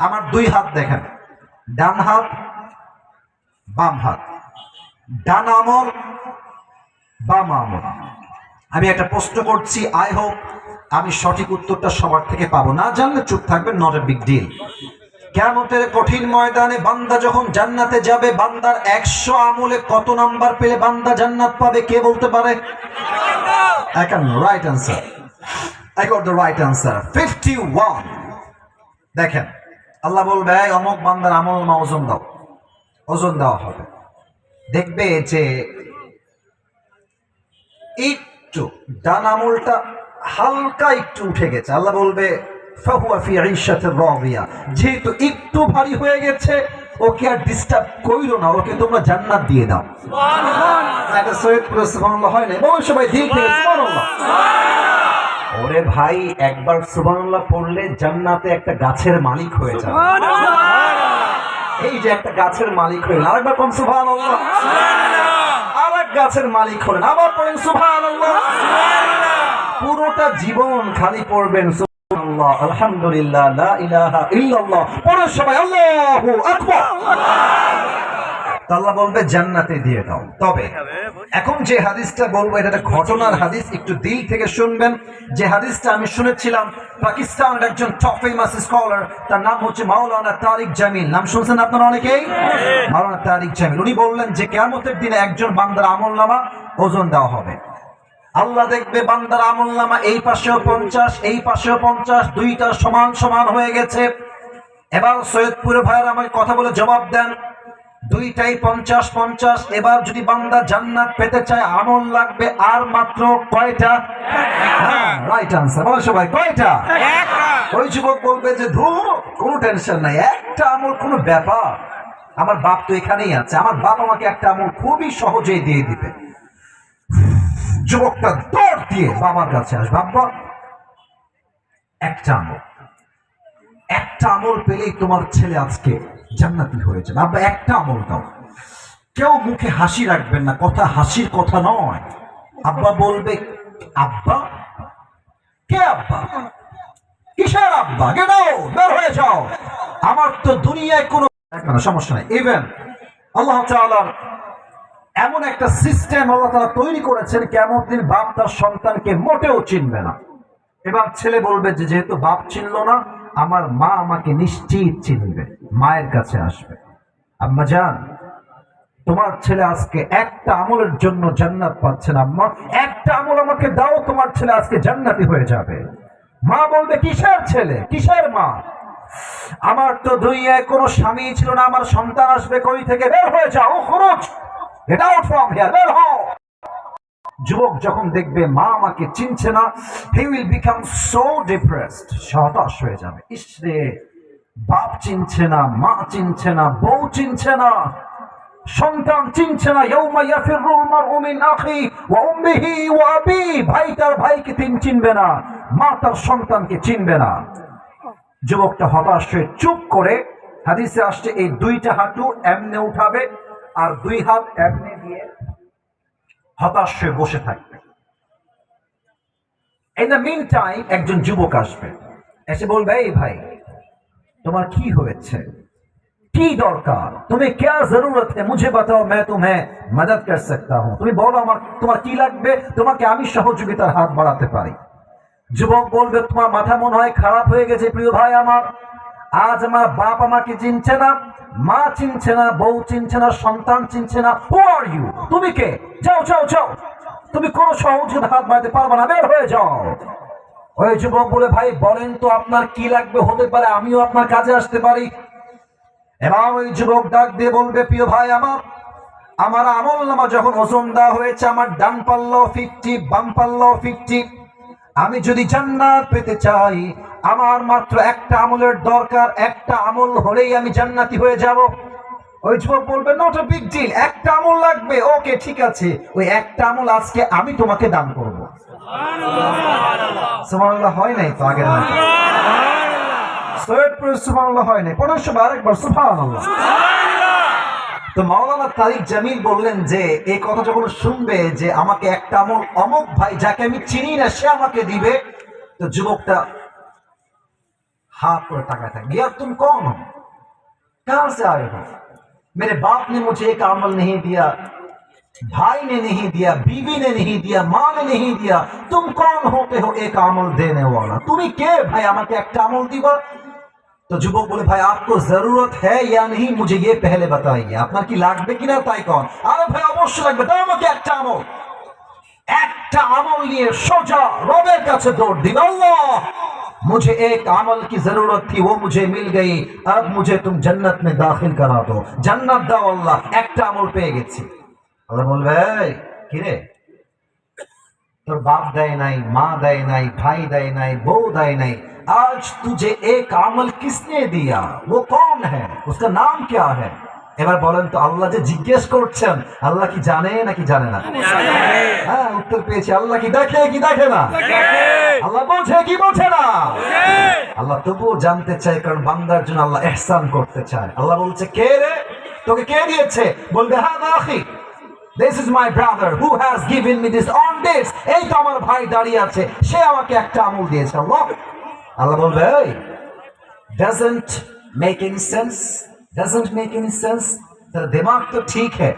আমার 2 হাত দেখেন, ডান হাত বাম হাত, ডান আমল বাম আমল। আমি একটা প্রশ্ন করছি, আই হোপ আমি সঠিক উত্তরটা সবার থেকে পাবো। না জানলে চুপ থাকবেন, নট এ বিগ ডিল। কিয়ামতের কঠিন ময়দানে বান্দা যখন জান্নাতে যাবে, বান্দার 100 আমলে কত নাম্বার পেলে বান্দা জান্নাত পাবে? কে বলতে পারে? I can right answer. I got the right answer. 51. দেখেন, আল্লাহ বলবে অমুক বান্দার আমল নামা ওজন দাও। ওজন দেওয়া হবে, দেখবে যে একটু ডান আমলটা হালকা একটু উঠে গেছে। আল্লাহ বলবে ফাহুয়া ফি ঈশাতির রাদিয়া, যেহেতু একটু ভারী হয়ে গেছে ওকে আর ডিস্টার্ব কইরো না, ওকে তোমরা জান্নাত দিয়ে দাও। সুবহানাল্লাহ। এটা সৈয়দপুরে সুবহানাল্লাহ হয় না? বলো সবাই দিক থেকে সুবহানাল্লাহ। ওরে ভাই, একবার সুবহানাল্লাহ পড়লে জান্নাতে একটা গাছের মালিক হয়ে যাবে। সুবহানাল্লাহ। এই যে একটা গাছের মালিক হলেন, আরেকবার কোন সুবহানাল্লাহ। আরেক গাছের মালিক হলেন, আবার পড়েন সুবহানাল্লাহ। পুরোটা জীবন খালি পড়বেন সুবহানাল্লাহ, আলহামদুলিল্লাহ, লা ইলাহা ইল্লাল্লাহ। পড়েন সবাই আল্লাহু আকবার। আল্লাহ বলবে জান্নাতে দিয়ে দাও। তবে এখন যে হাদিসটা বলবো এটা একটা ঘটনার হাদিস, একটু দিল থেকে শুনবেন। যে হাদিসটা আমি শুনেছিলাম পাকিস্তানের একজন টপ ফেমাস স্কলার, তার নাম হচ্ছে মাওলানা তারিক জামিল। নাম শুনছেন আপনারা অনেকেই? মাওলানা তারিক জামিল উনি বললেন যে কিয়ামতের দিনে একজন বান্দার আমলনামা ওজন দেওয়া হবে। আল্লাহ দেখবে বান্দার আমলনামা এই পাশেও 50, এই পাশেও 50, দুইটা সমান সমান হয়ে গেছে। এবার সৈয়দপুরের ভাইয়েরা আমাকে কথা বলে জবাব দেন, দুইটাই 50-50। এবার যদি বান্দা জান্নাত পেতে চায় আমল লাগবে আর মাত্র কয়টা? রাইট আনসার, বলো সবাই কয়টা? ওই যুবক বলবে যে ধুর কোনো টেনশন নাই, একটা আমল কোনো ব্যাপার, আমার বাপ তো এখানেই আছে, আমার বাপ আমাকে একটা আমল খুবই সহজেই দিয়ে দিবে। যুবকটা দৌড় দিয়ে বাবার কাছে আসবে, বাবা একটা আমল পেলেই তোমার ছেলে আজকে জান্নাতি হয়ে যাবে, আব্বা একটা আমল দাও। কেউ মুখে হাসি রাখবেন না, কথা হাসির কথা নয়। আব্বা বলবে আব্বা? কে আব্বা? কিসের আব্বা? বের হয়ে যাও, আমার তো দুনিয়ায় কোনো সমস্যা নাই। ইভেন আল্লাহ তাআলার এমন একটা সিস্টেম আল্লাহ তাআলা তৈরি করেছেন, কিয়ামত দিন বাপ তার সন্তানকে মোটেও চিনবে না। এবার ছেলে বলবে যে যেহেতু বাপ চিনল না, আমার মা আমাকে নিশ্চিত চিনবে, মায়ের কাছে আসবে। আম্মা জান, তোমার ছেলে আজকে একটা আমলের জন্য জান্নাত পাচ্ছে না, মা একটা আমল আমাকে দাও, তোমার ছেলে আজকে জান্নাতি হয়ে যাবে। মা বলবে কিসের ছেলে, কিসের মা? আমার তো দুনিয়ায় কোনো স্বামী ছিল না, আমার সন্তান আসবে কই থেকে? বের হয়ে যাও, খরচ, গেট আউট ফ্রম হিয়ার, বের হও। যুবক যখন দেখবে মা আমাকে চিনছে না, he will become so depressed, হতাশ হয়ে যাবে। ইসরে, বাপ চিনছে না, মা চিনছে না, বউ চিনছে না, সন্তান চিনছে না। ইয়াউমা ইয়াফিরুল মারউ মিন আখি ওয়া উম্মিহি ওয়া আবি, ভাই তার ভাইকে চিনবে না, মা তার সন্তানকে চিনবে না। যুবকটা হতাশ হয়ে চুপ করে, হাদিসে আসছে এই দুইটা হাঁটু এমনে উঠাবে আর দুই হাত এমনে দিয়ে হতাশ হয়ে বসে থাকবে। ইন দ্য মিন টাইম একজন যুবক আসবে, এসে বলবে, এই ভাই তোমার কি হয়েছে, কি দরকার, তুমি क्या जरूरत है, मुझे बताओ, मैं तुम्हें मदद कर सकता हूं। তুমি বলো আমার তোমার কি লাগবে, তোমাকে আমি সহযোগিতার হাত বাড়াতে পারি। যুবক বলবে, তোমার মাথা মনে হয় খারাপ হয়ে গেছে প্রিয় ভাই আমার, আজ আমার বাপ আমাকে চিনছে না, মা চিনছে না, বউ চিনছে না, সন্তান চিনছে না। হু আর ইউ, তুমি কে? যাও যাও যাও, তুমি কোনো সহযোগিতার হাত বাড়াতে পারবে না, বের হয়ে যাও। ওই যুবক বলে, ভাই বলেন তো আপনার কি লাগবে, হতে পারে আমিও আপনার কাজে আসতে পারি। এবার ওই যুবক ডাক দিয়ে বলবে, প্রিয় ভাই আমার আমল নামা যখন ওজন দেওয়া হয়েছে, আমার ডান পাল্লাও 50, বাম পাল্লাও 50। আমি যদি জান্নাত পেতে চাই, আমার মাত্র একটা আমলের দরকার, একটা আমল হলেই আমি জান্নাতি হয়ে যাব। ওই যুবক বলবে, নট আ বিগ ডিল, একটা আমল লাগবে, ওকে ঠিক আছে, ওই একটা আমল আজকে আমি তোমাকে দান করব। সুবহানাল্লাহ হয় নাই তো আগের মতো? সুবহানাল্লাহ হয় নাই, পড়ার সময় আরেকবার সুবহানাল্লাহ। তো মাওলানা তারিক জামিল বললেন যে এই কথা যখন শুনবে যে আমাকে একটা আমল অমুক ভাই যাকে আমি চিনি না সে আমাকে দিবে, তো যুবকটা हाथ पर ताका था, यार तुम कौन हो, कहां से आए हो? मेरे बाप ने मुझे एक अमल नहीं दिया, भाई ने नहीं दिया, बीवी ने नहीं दिया, माँ ने नहीं दिया, तुम कौन होते हो एक अमल देने वाला? तुम्हें के भाई আমাকে একটা আমল দিবা? তো যুবক বলে, ভাই आपको जरूरत है या नहीं मुझे ये पहले बताइए, আপনার কি লাগবে কিনা তাই কোন? আরে ভাই অবশ্যই লাগবে, দাও আমাকে একটা আমল। একটা আমল নিয়ে সোজা রবের কাছে দৌড় দিন, আল্লাহ मुझे एक अमल की जरूरत थी, वो मुझे मिल गई, अब मुझे तुम जन्नत में दाखिल करा दो, जन्नत दाओ अल्लाह, एक আমল পেয়ে গেছি। আল্লাহ বলবে, কি রে, তোর বাপ দেয় নাই, মা দেয় নাই, ভাই দেয় নাই, বউ দেয় নাই, आज तुझे एक अमल किसने दिया, वो कौन है, उसका नाम क्या है? এবার বলেন তো, আল্লাহ যে জিজ্ঞেস করছেন, আল্লাহ কি জানে নাকি জানে না? হ্যাঁ, উত্তর পেয়েছি, আল্লাহ কি দেখে কি দেখে না? আল্লাহ বোঝে কি বোঝে না? আল্লাহ তবুও জানতে চায়, কারণ বান্দার জন্য আল্লাহ ইহসান করতে চায়। আল্লাহ বলছে, কে রে, তোকে কে দিয়েছে? বলবে, হ্যাঁ আখি, this is my brother who has given me this on this, এই তো আমার ভাই দাঁড়িয়ে আছে, সে আমাকে একটা আমল দিয়েছে। আল্লাহ বলবে, doesn't make any sense, doesn't make any sense, तेरा दिमाग तो ठीक है,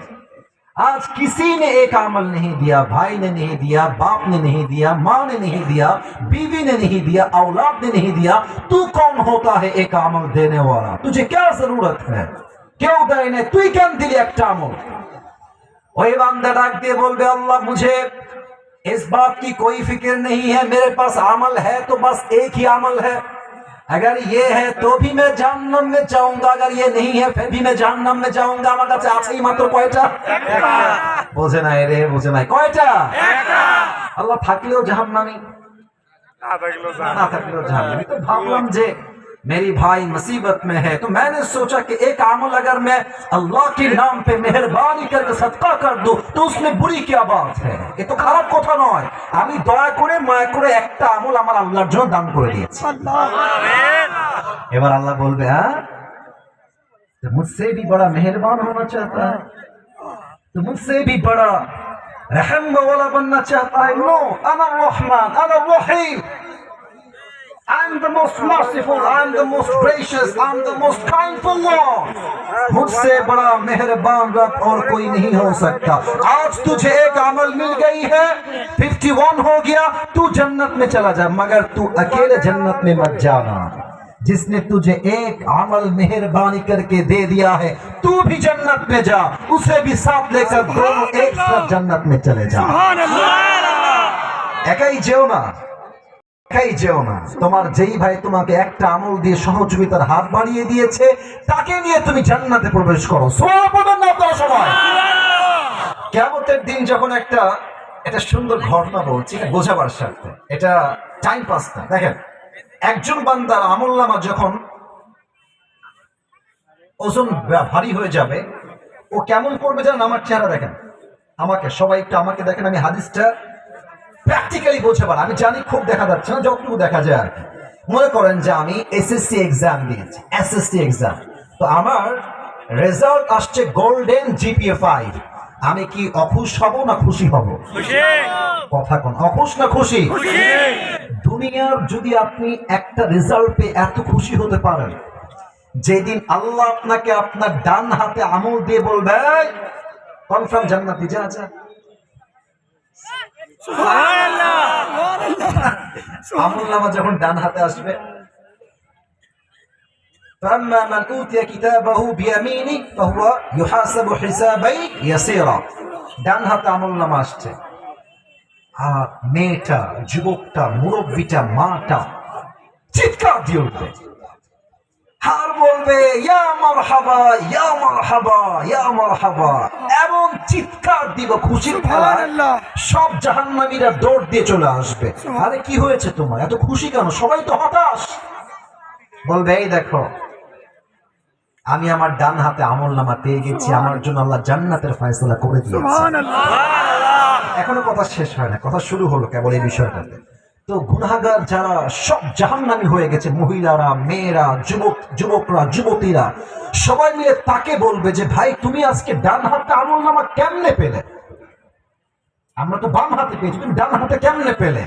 आज किसी ने एक अमल नहीं दिया, भाई ने नहीं दिया, बाप ने नहीं दिया, माँ ने नहीं दिया, बीवी ने नहीं दिया, औलाद ने नहीं दिया, तू कौन होता है एक अमल देने वाला? तुझे क्या जरूरत है, क्यों देय नहीं, तू क्या दिली एक अमल? वही बंदा डाक दिए बोलबे, अल्लाह मुझे इस बात की कोई फिक्र नहीं है, मेरे पास अमल है तो बस एक ही अमल है, अगर ये है तो भी मैं जहन्नम में जाऊंगा, अगर ये नहीं है फिर भी मैं जहन्नम में जाऊंगा। আমার কাছে আছেই মাত্র কয়টা? বোঝে না রে, বোঝে না কয়টা? আল্লাহ থাকলেও জাহান্নামী, না থাকলেও জাহান্নামী। তো ভাবলাম যে मेरी भाई मुसीबत में है, तो मैंने सोचा कि एक अमल अगर मैं अल्लाह के नाम पे मेहरबानी करके सदका कर दूं तो उसमें बुरी क्या बात है, ये तो খারাপ কথা নয়। আমি দয়া করে মায়া করে একটা আমল আমার আল্লাহর জন্য দান করে দিয়েছি। এবার আল্লাহ বলবে, হ্যাঁ तो मुझसे भी बड़ा मेहरबान होना चाहता है, तो मुझसे भी बड़ा रहम वाला बनना चाहता है? नो, अना रहमान, अना रहीम, I'm the most merciful, I'm the most gracious, I'm the most kindful Lord. मुझसे बड़ा मेहरबान रब और कोई नहीं हो सकता। आज तुझे एक अमल मिल गई है, 51 हो गया, तू जन्नत में चला जा, मगर तू अकेले जन्नत में मत जाना। जिसने तुझे एक अमल मेहरबानी करके दे दिया है, तू भी जन्नत में जा, उसे भी साथ लेकर दोनों एक साथ जन्नत में चले जा। একাই যেও না, একাই যেও না। তোমার যেই ভাই তোমাকে একটা আমল দিয়ে সহযোগিতার হাত বাড়িয়ে দিয়েছে, তাকে নিয়ে তুমি জান্নাতে প্রবেশ করো। সুবহানাল্লাহ পড়বেন না আপনারা সবাই। কিয়ামতের দিন যখন এটা সুন্দর ঘটনা বলছি, এটা বোঝাবার স্বার্থে, এটা টাইম পাস না। দেখেন, একজন বান্দার আমলনামা যখন ওজন ভারী হয়ে যাবে, ও কেমন করবে জানেন? আমার চেহারা দেখেন, আমাকে সবাই একটু আমাকে দেখেন, আমি হাদিসটা প্র্যাকটিক্যালি বোঝাবার, আমি জানি খুব দেখা যাচ্ছে না, যতটুকু দেখা যায় আর কি। মনে করেন যে আমি এসএসসি এক্সাম দিয়েছি, এসএসসি এক্সাম, তো আমার রেজাল্ট আসছে গোল্ডেন জিপিএ 5। আমি কি অখুশ হব না খুশি হব? কথা কোন, অখুশ না খুশি? দুনিয়ার যদি আপনি একটা রেজাল্ট পেয়ে এত খুশি হতে পারেন, যেদিন আল্লাহ আপনাকে আপনার ডান হাতে আমল দিয়ে বলবে কনফার্ম জান্নাতি যা যা, আমলনামা যখন ডান হাতে আসবে, فأما من أوتي كتابه بيمينه فهو يحاسب حسابا يسيرا। ডান হাতে আমলনামা আসছে, আর মেয়েটা, যুবকটা, মুরব্বিটা, মাটা চিৎকার দিয়ে উঠবে, আর বলবে ইয়া মারহাবা ইয়া মারহাবা ইয়া মারহাবা, এমন চিৎকার দিব খুশির খেলায় সব জাহান্নামীরা দৌড় দিয়ে চলে আসবে। আরে কি হয়েছে তোমার, এত খুশি কেন? সবাই তো হতাশ। বলবে এই দেখো, আমি আমার ডান হাতে আমলনামা পেয়ে গেছি, আমার জন্য আল্লাহ জান্নাতের ফয়সালা করে দিয়েছে। এখনো কথা শেষ হয় না, কথা শুরু হলো কেবল এই বিষয়টাতে। তো গুনাহগার যারা সব জাহান্নামী হয়ে গেছে, মহিলারা, মেয়েরা, যুবকরা, যুবতীরা, সবাই মিলে তাকে বলবে যে ভাই তুমি আজকে ডান হাতে আমলনামা কেমনে পেলে? আমরা তো বাম হাতে পেয়েছি, তুমি ডান হাতে কেমনে পেলে?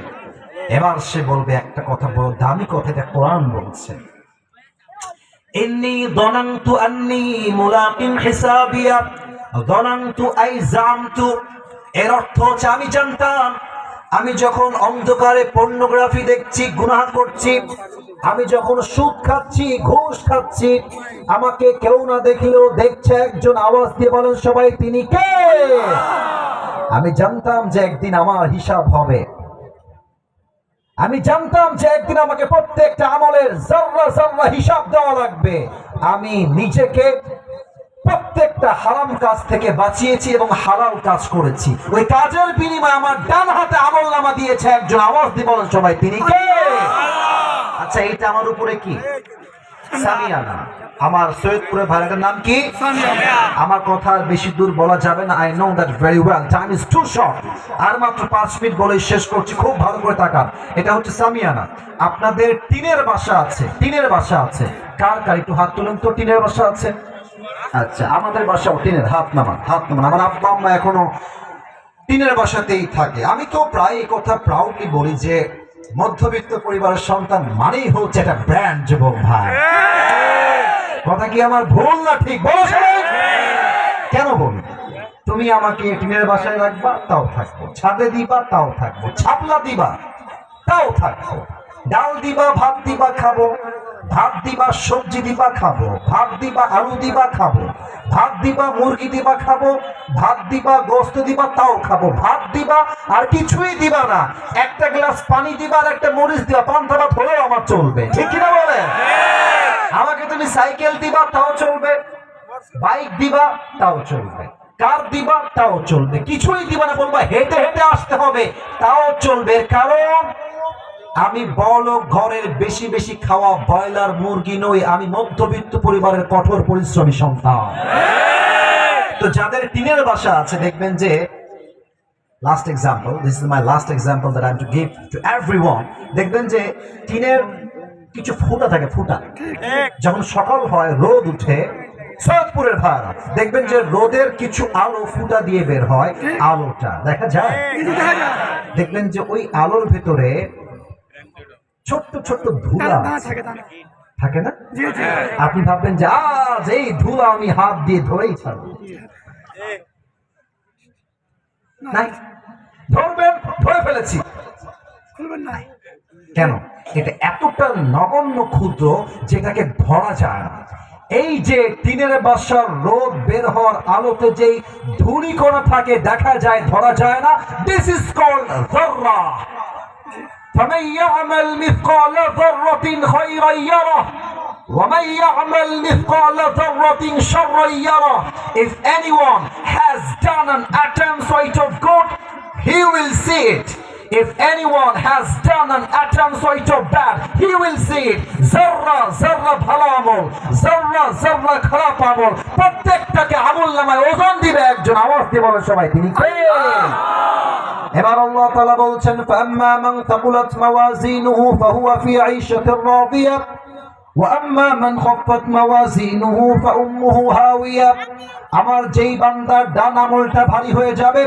এবার সে বলবে একটা কথা, বড় দামি কথা, এটা কোরআন বলছে, ইন্নী যনানতু আন্নী মুলাকিন হিসাবিয়া যনানতু আই জামতু। এর অর্থ হচ্ছে আমি জানতাম, আমি যখন অন্ধকারে পর্নোগ্রাফি দেখছি, গুনাহ করছি, আমি যখন সুদ খাচ্ছি, ঘুষ খাচ্ছি, আমাকে কেউ না দেখলেও দেখছে একজন, আওয়াজ দিয়ে বলেন সবাই তিনি কে? আমি জানতাম যে একদিন আমার হিসাব হবে, আমি জানতাম যে একদিন আমাকে প্রত্যেকটা আমলের জাররা জাররা হিসাব দেওয়া লাগবে। আমি নিজেকে প্রত্যেকটা হারাম কাজ থেকে বাঁচিয়েছি এবং হালাল কাজ করেছি, ওই কাজের বিনিময়ে আমার ডান হাতে আমলনামা দিয়েছে একজন, আওয়াজ দিয়ে বলেন সবাই তিনি কে? আচ্ছা, এটা আমার উপরে কি? সামিয়ানা। আমার সৈয়দপুরের ভাইয়ের নাম কি? আমার কথা আর বেশি দূর বলা যাবে না, I know that very well, time is too short. আর মাত্র 5 মিনিট বলে শেষ করছি, খুব ভালো করে তাকান। এটা হচ্ছে সামিয়ানা। আপনাদের টিনের বাসা আছে, টিনের বাসা আছে, কার কার একটু হাত তুলেন তো, টিনের বাসা আছে? আচ্ছা, আমাদের বাসাও টিনের, হাত নামান, হাত নামান। আমার আব্বা আম্মা এখনো টিনের বাসাতেই থাকে। আমি তো প্রায় এই কথা প্রাউডলি বলি যে মধ্যবিত্ত পরিবারের সন্তান মানেই হচ্ছে একটা ব্র্যান্ড, যুবক ভাই। কথা কি আমার ভুল না ঠিক? বলো সবাই। কেন বলি? তুমি আমাকে টিনের বাসায় রাখবা, তাও থাকবো, ছাদে দিবা, তাও থাকবো, ছাপলা দিবা, তাও থাকবো, ডাল দিবা, ভাত দিবা, খাবো, ভাত দিবা, সবজি দিবা, খাবো, ভাত দিবা, আলু দিবা, খাবো, ভাত দিবা, মুরগি দিবা, খাবো, ভাত দিবা, গোস্ত দিবা, তাও খাবো, ভাত দিবা আর কিছুই দিবা না, একটা গ্লাস পানি দিবা আর একটা মরিচ দিবা, পান্তা ভাত হলেও আমার চলবে, ঠিক কিনা বলে? আমাকে তুমি সাইকেল দিবা, তাও চলবে, বাইক দিবা, তাও চলবে, কার দিবা, তাও চলবে, কিছুই দিবা না, বলবা হেঁটে হেঁটে আসতে হবে, তাও চলবে। কারণ আমি বড় ঘরের বেশি বেশি খাওয়া ব্রয়লার মুরগি নই, আমি মধ্যবিত্ত পরিবারের কঠোর পরিশ্রমী সন্তান। তো যাদের টিনের বাসা আছে, দেখবেন যে last example, this is my last example that I am to give to everyone. দেখবেন যে টিনের কিছু ফুটা থাকে, ফুটা যখন সকাল হয়, রোদ উঠে, সৈয়দপুরের ভাড়া দেখবেন যে রোদের কিছু আলো ফুটা দিয়ে বের হয়, আলোটা দেখা যায়। দেখবেন যে ওই আলোর ভেতরে ছোট্ট ছোট্ট ধুলা থাকে না? আপনি ভাববেন যে আজ এই ধুলা আমি হাত দিয়ে ধরেই ছাড়বো, নাই, ধরবেন, ধরে ফেলেছি, কেন? এটা এতটা নগণ্য ক্ষুদ্র যেটাকে ধরা যায় না। এই যে দিনের বাসার রোদ বের হওয়ার আলোতে যেই ধূলিকণা থাকে দেখা যায় ধরা যায় না, this is called যাররা। فمن يعمل مثقال ذرة خيرا يره ومن يعمل مثقال ذرة شرا يره. If anyone has done an atom's weight of good, he will see it. If anyone has done an atom's weight of bad, he will see it. Zarra zarra bhalo amol, zarra zarra kharap amol, প্রত্যেকটাকে আমলনামায় ওজন দিবে একজন। আওয়াজ দিয়ে বলেন সবাই, তিনি কে? এবার আল্লাহ তাআলা বলছেন, ফাম্মা মান তাকুলাত মাওয়াজিনুহু ফাহুয়া ফি আইশাতির রাদিয়া ওয়া আম্মা মান খাফফাত মাওয়াজিনুহু ফাউম্মুহু হাওিয়া। আমার যেই বান্দার ডান আমলটা ভারী হয়ে যাবে,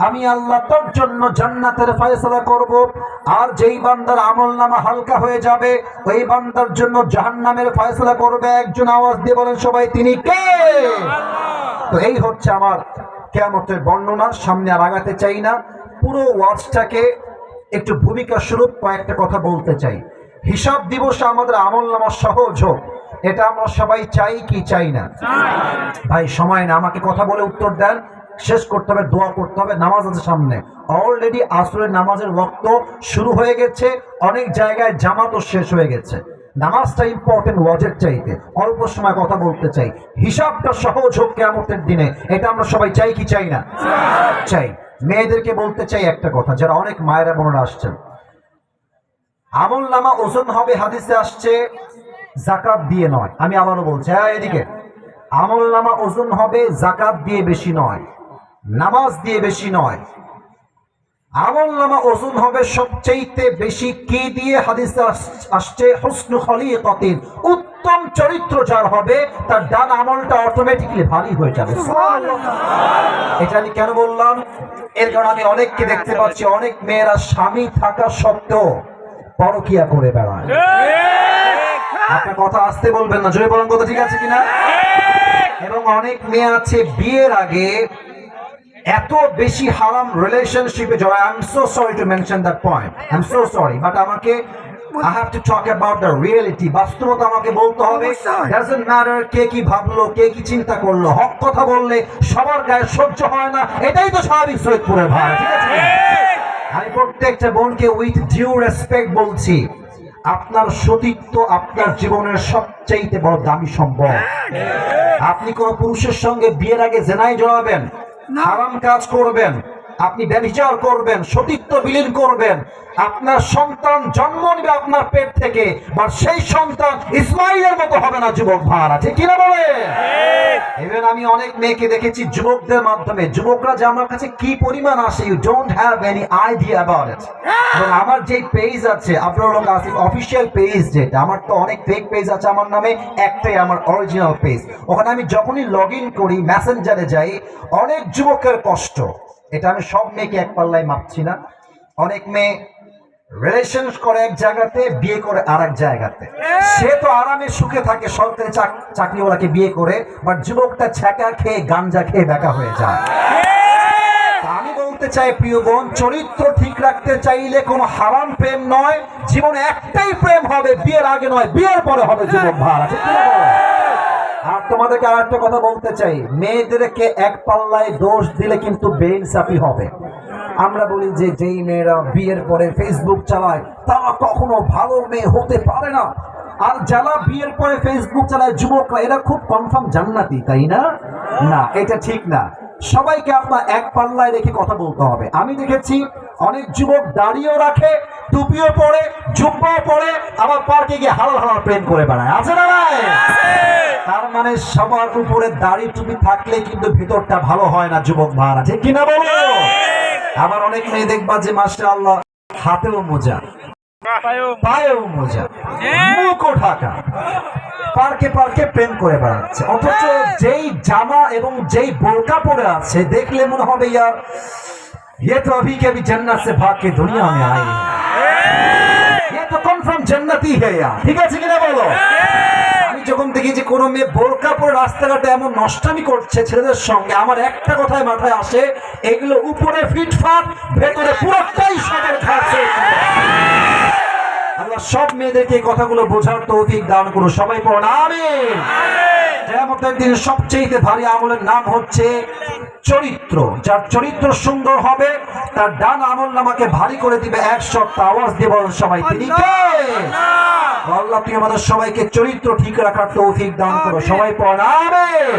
আমি আল্লাহ তার জন্য জান্নাতের ফয়সালা করব। আর যেই বান্দার আমলনামা হালকা হয়ে যাবে, ওই বান্দার জন্য জাহান্নামের ফয়সালা করবে একজন। আওয়াজ দিয়ে বলেন সবাই, তিনি কে? তো এই হচ্ছে আমার কিয়ামতের বর্ণনা। সামনে আর আগাতে চাই না, পুরো ওয়ার্ডসটাকে একটু ভূমিকা স্বরূপ কয়েকটা কথা বলতে চাই। হিসাব দিবসে আমাদের আমলনামা সহজ হোক, এটা আমরা সবাই চাই কি চাই না? ভাই সময় না, আমাকে কথা বলে উত্তর দেন। শেষ করতে হবে, দোয়া করতে হবে, নামাজ আছে সামনে। অলরেডি আসরের নামাজের ওয়াক্ত শুরু হয়ে গেছে, অনেক জায়গায় জামাতও শেষ হয়ে গেছে। নামাজটা ইম্পর্টেন্ট ওয়াজের চাইতে। অল্প সময় কথা বলতে চাই, হিসাবটা সহজ হোক কিয়ামতের দিনে, এটা আমরা সবাই চাই কি চাই না? চাই। মেয়েদেরকে বলতে চাই একটা কথা, যারা অনেক মায়েরা বোনেরা আসছেন, আমলনামা ওজন হবে হাদিসে আসছে যাকাত দিয়ে নয়। আমি আবারও বলছি, হ্যাঁ এদিকে, আমলনামা ওজন হবে যাকাত দিয়ে বেশি নয়, নামাজ দিয়ে বেশি নয়। আমলনামা ওজন হবে সবচেয়ে বেশি কি দিয়ে? হাদিসে আসছে হুসনু খলিকাতিন, উত্তম চরিত্র যার হবে তার ডান আমলটা অটোমেটিক্যালি ভারী হয়ে যাবে। এটা আমি কেন বললাম? এর কারণ আমি অনেককে দেখতে পাচ্ছি, অনেক মেয়েরা স্বামী থাকা সত্ত্বেও পরকিয়া করে বেড়ায়। আপনার কথা আসতে বলবেন না, জোরে বলেন কথা, ঠিক আছে কিনা? এবং অনেক মেয়ে আছে বিয়ের আগে এত বেশি হারাম রিলেশনশিপে জড়ায়। I am so sorry to mention that point, I am so sorry, but আমাকে I have to talk about the reality. বাস্তবতা আমাকে বলতে হবে। Doesn't matter কে কি ভাবলো, কে কি চিন্তা করলো, হক কথা বললে সবার গায়ে সহ্য হয় না, এটাই তো স্বাভাবিক সৈয়দপুরের ভাই, ঠিক আছে? আমি প্রত্যেকটা বোনকে উইথ ডিউ রেসপেক্ট বলছি, আপনার সতীত্ব আপনার জীবনের সবচেয়ে বড় দামি সম্পদ। আপনি কোন পুরুষের সঙ্গে বিয়ের আগে জেনায় জড়াবেন, হারাম কাজ করবেন, আপনি ব্যভিচার করবেন, সতীত্ব বিলীন করবেন, আপনার সন্তান জন্ম নেবে আপনার পেট থেকে, বা সেই সন্তান ইসমাইলের মতো হবে না যুবক ভাইরা, ঠিক কিনা বলে? ইভেন আমি অনেক মেয়েকে দেখেছি যুবকদের মাধ্যমে, যুবকরা যে আমার কাছে কি পরিমাণ আসে, you don't have any idea about it. এবং আমার যে পেজ আছে আফরোল হক আসিফ অফিসিয়াল পেজ, যেটা আমার তো অনেক ফেক পেজ আছে আমার নামে, একটাই আমার অরিজিনাল পেজ। ওখানে আমি যখনই লগ ইন করি, মেসেঞ্জারে যাই, অনেক যুবকের কষ্ট। এটা আমি সব মেয়েকে এক পাল্লায় মাপছি না। অনেক মেয়ে রিলেশন করে এক জায়গাতে, বিয়ে করে আর এক জায়গাতে। সে তো আরামে সুখে থাকে সরকারি চাকরিওয়ালাকে বিয়ে করে, বাট যুবকটা ছ্যাঁকা খেয়ে গাঞ্জা খেয়ে বেকা হয়ে যায়। আমি বলতে চাই প্রিয় বোন, চরিত্র ঠিক রাখতে চাইলে কোনো হারাম প্রেম নয়, জীবনে একটাই প্রেম হবে, বিয়ের আগে নয়, বিয়ের পরে হবে যুবক ভাড়া। আর তোমাদেরকে আর একটা কথা বলতে চাই, মেয়েদেরকে এক পাল্লায় দোষ দিলে কিন্তু বেইনসাফি হবে। আমরা বলি যে যেই মেয়েরা বিয়ের পরে ফেসবুক চালায় তারা কখনো ভালো মেয়ে হতে পারে না, আর যারা বিয়ের পরে ফেসবুক চালায় যুবকরা, এরা খুব কনফার্ম জান্নাতি, তাই না? না, এটা ঠিক না। সবাইকে আপনার এক পাল্লায় রেখে কথা বলতে হবে। আমি দেখেছি অনেক যুবক দাড়িও রাখে, টুপিও পরে, জুব্বাও পরে, আবার পার্কে গিয়ে হালাল হালাল প্রেম করে বেড়ায়, আছে না নাই? তার মানে সবার উপরে দাড়ি টুপি থাকলে কিন্তু ভিতরটা ভালো হয় না যুবক ভাইরা, ঠিক কিনা বলো? আবার অনেক মেয়ে দেখবা যে মাশাআল্লাহ হাতেও মোজা, পায়েও মোজা, মুখও ঢাকা, পার্কে পার্কে প্রেম করে বেড়াচ্ছে, অথচ যেই জামা এবং যেই বোরকা পরে আছে দেখলে মনে হবে ইয়ার ये तो अभी के अभी जन्नत से भाग के दुनिया में आई है, ये तो कन्फर्म जन्नती है यार, ঠিক আছে কিনা বলো? আমি যখন দেখি যে কোনো মেয়ে বোরকা পরে রাস্তাঘাটে এমন নষ্টামি করছে ছেলেদের সঙ্গে, আমার একটা কথাই মাথায় আসে, এগুলো উপরে ফিটফাট, ভেতরে পুরোটাই সবের খাচ্ছে। আল্লাহ সব মেয়েদেরকে এই কথাগুলো বোঝার তৌফিক দান করুন, সবাই পড়ুন আমিন। কিয়ামতের দিন সবচেয়ে ভারী আমলের নাম হচ্ছে চরিত্র। যার চরিত্র সুন্দর হবে তার ডান আমল নামাকে ভারী করে দিবে 100টা। আওয়াজ দিয়ে বলেন সবাই, তিনি কে? আল্লাহ তুমি আমাদের সবাইকে চরিত্র ঠিক রাখার তৌফিক দান করো। সবাই পড়েন আমিন।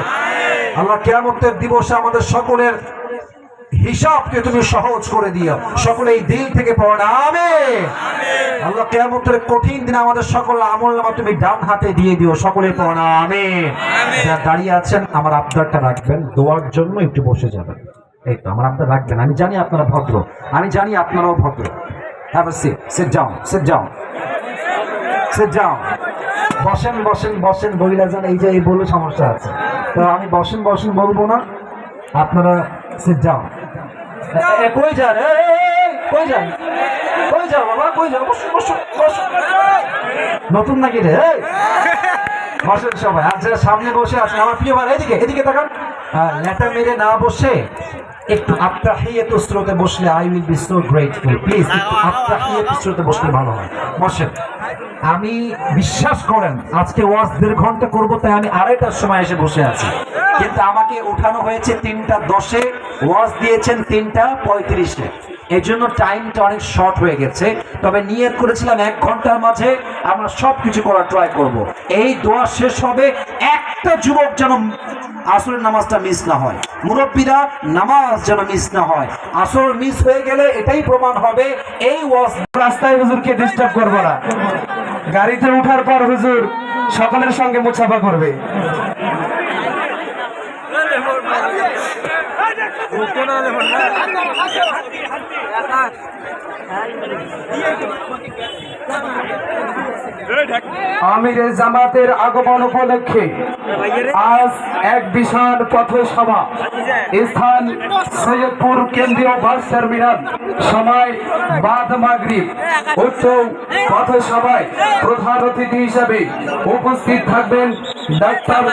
আল্লাহ কিয়ামতের দিবসে আমাদের সকলের হিসাবকে তুমি সহজ করে দিও। সকলে এই দিল থেকে পড়েন আমিন। আল্লাহ কিয়ামতের কঠিন দিনে আমাদের সকল আমলনামা তুমি ডান হাতে দিয়ে দিও। সকলে পড়েন আমিন। যারা দাঁড়িয়ে আছেন আমার আবদারটা রাখবেন, দোয়ার জন্য একটু বসে যাবেন। এই তো আমার আবদার রাখবেন। আমি জানি আপনারা ভদ্র, আমি জানি আপনারাও ভদ্র। Have a seat, sit down, sit down, sit down. বসেন বসেন বসেন বইলা যান। এই যে এই বলে সমস্যা আছে, তো আমি বসেন বসেন বলবো না, আপনারা সিট ডাউন। কই যান? কই যান? কই যাও বাবা? কই যাও? বসুন বসুন বসুন। নতুন নাকি রে? বসেন সবাই। আর যারা সামনে বসে আছেন আমার প্রিয় ভাই, এদিকে এদিকে তাকান। লেটা মেরে না বসে একটু আত্তাহিয়াতু স্রোতে বসলে I will be so grateful. Please একটু আত্তাহিয়াতু স্রোতে বসলে ভালো হয়। বসেন। আমি বিশ্বাস করেন আজকে ওয়াজ 1.5 ঘন্টা করবো, তাই আমি 2:30টার সময় এসে বসে আছি, কিন্তু আমাকে উঠানো হয়েছে 3টা 10-এ, ওয়াজ দিয়েছেন 3টা 35-এ। এই জন্য টাইমটা অনেক শর্ট হয়ে গেছে। তবে নিয়ত করেছিলাম 1 ঘন্টার মাঝে আমরা সবকিছু করার ট্রাই করব। এই দোয়া শেষ হবে, একটা যুবক যেন আসরের নামাজটা মিস না হয়, মুরব্বীরা নামাজ যেন মিস না হয়। আসর মিস হয়ে গেলে এটাই প্রমাণ হবে এই ওয়াজ। রাস্তায় হুজুরকে ডিস্টার্ব করবো না। গাড়িতে উঠার পর হুজুর সকলের সঙ্গে মুছাফা করবে। আমিরে জামাতের আগমন উপলক্ষে আজ এক বিশাল পথসভা, স্থান সৈয়দপুর কেন্দ্রীয় বাস টার্মিনাল, সময় বাদ মাগরিব। উক্ত পথসভায় প্রধান অতিথি হিসাবে উপস্থিত থাকবেন ডাক্তার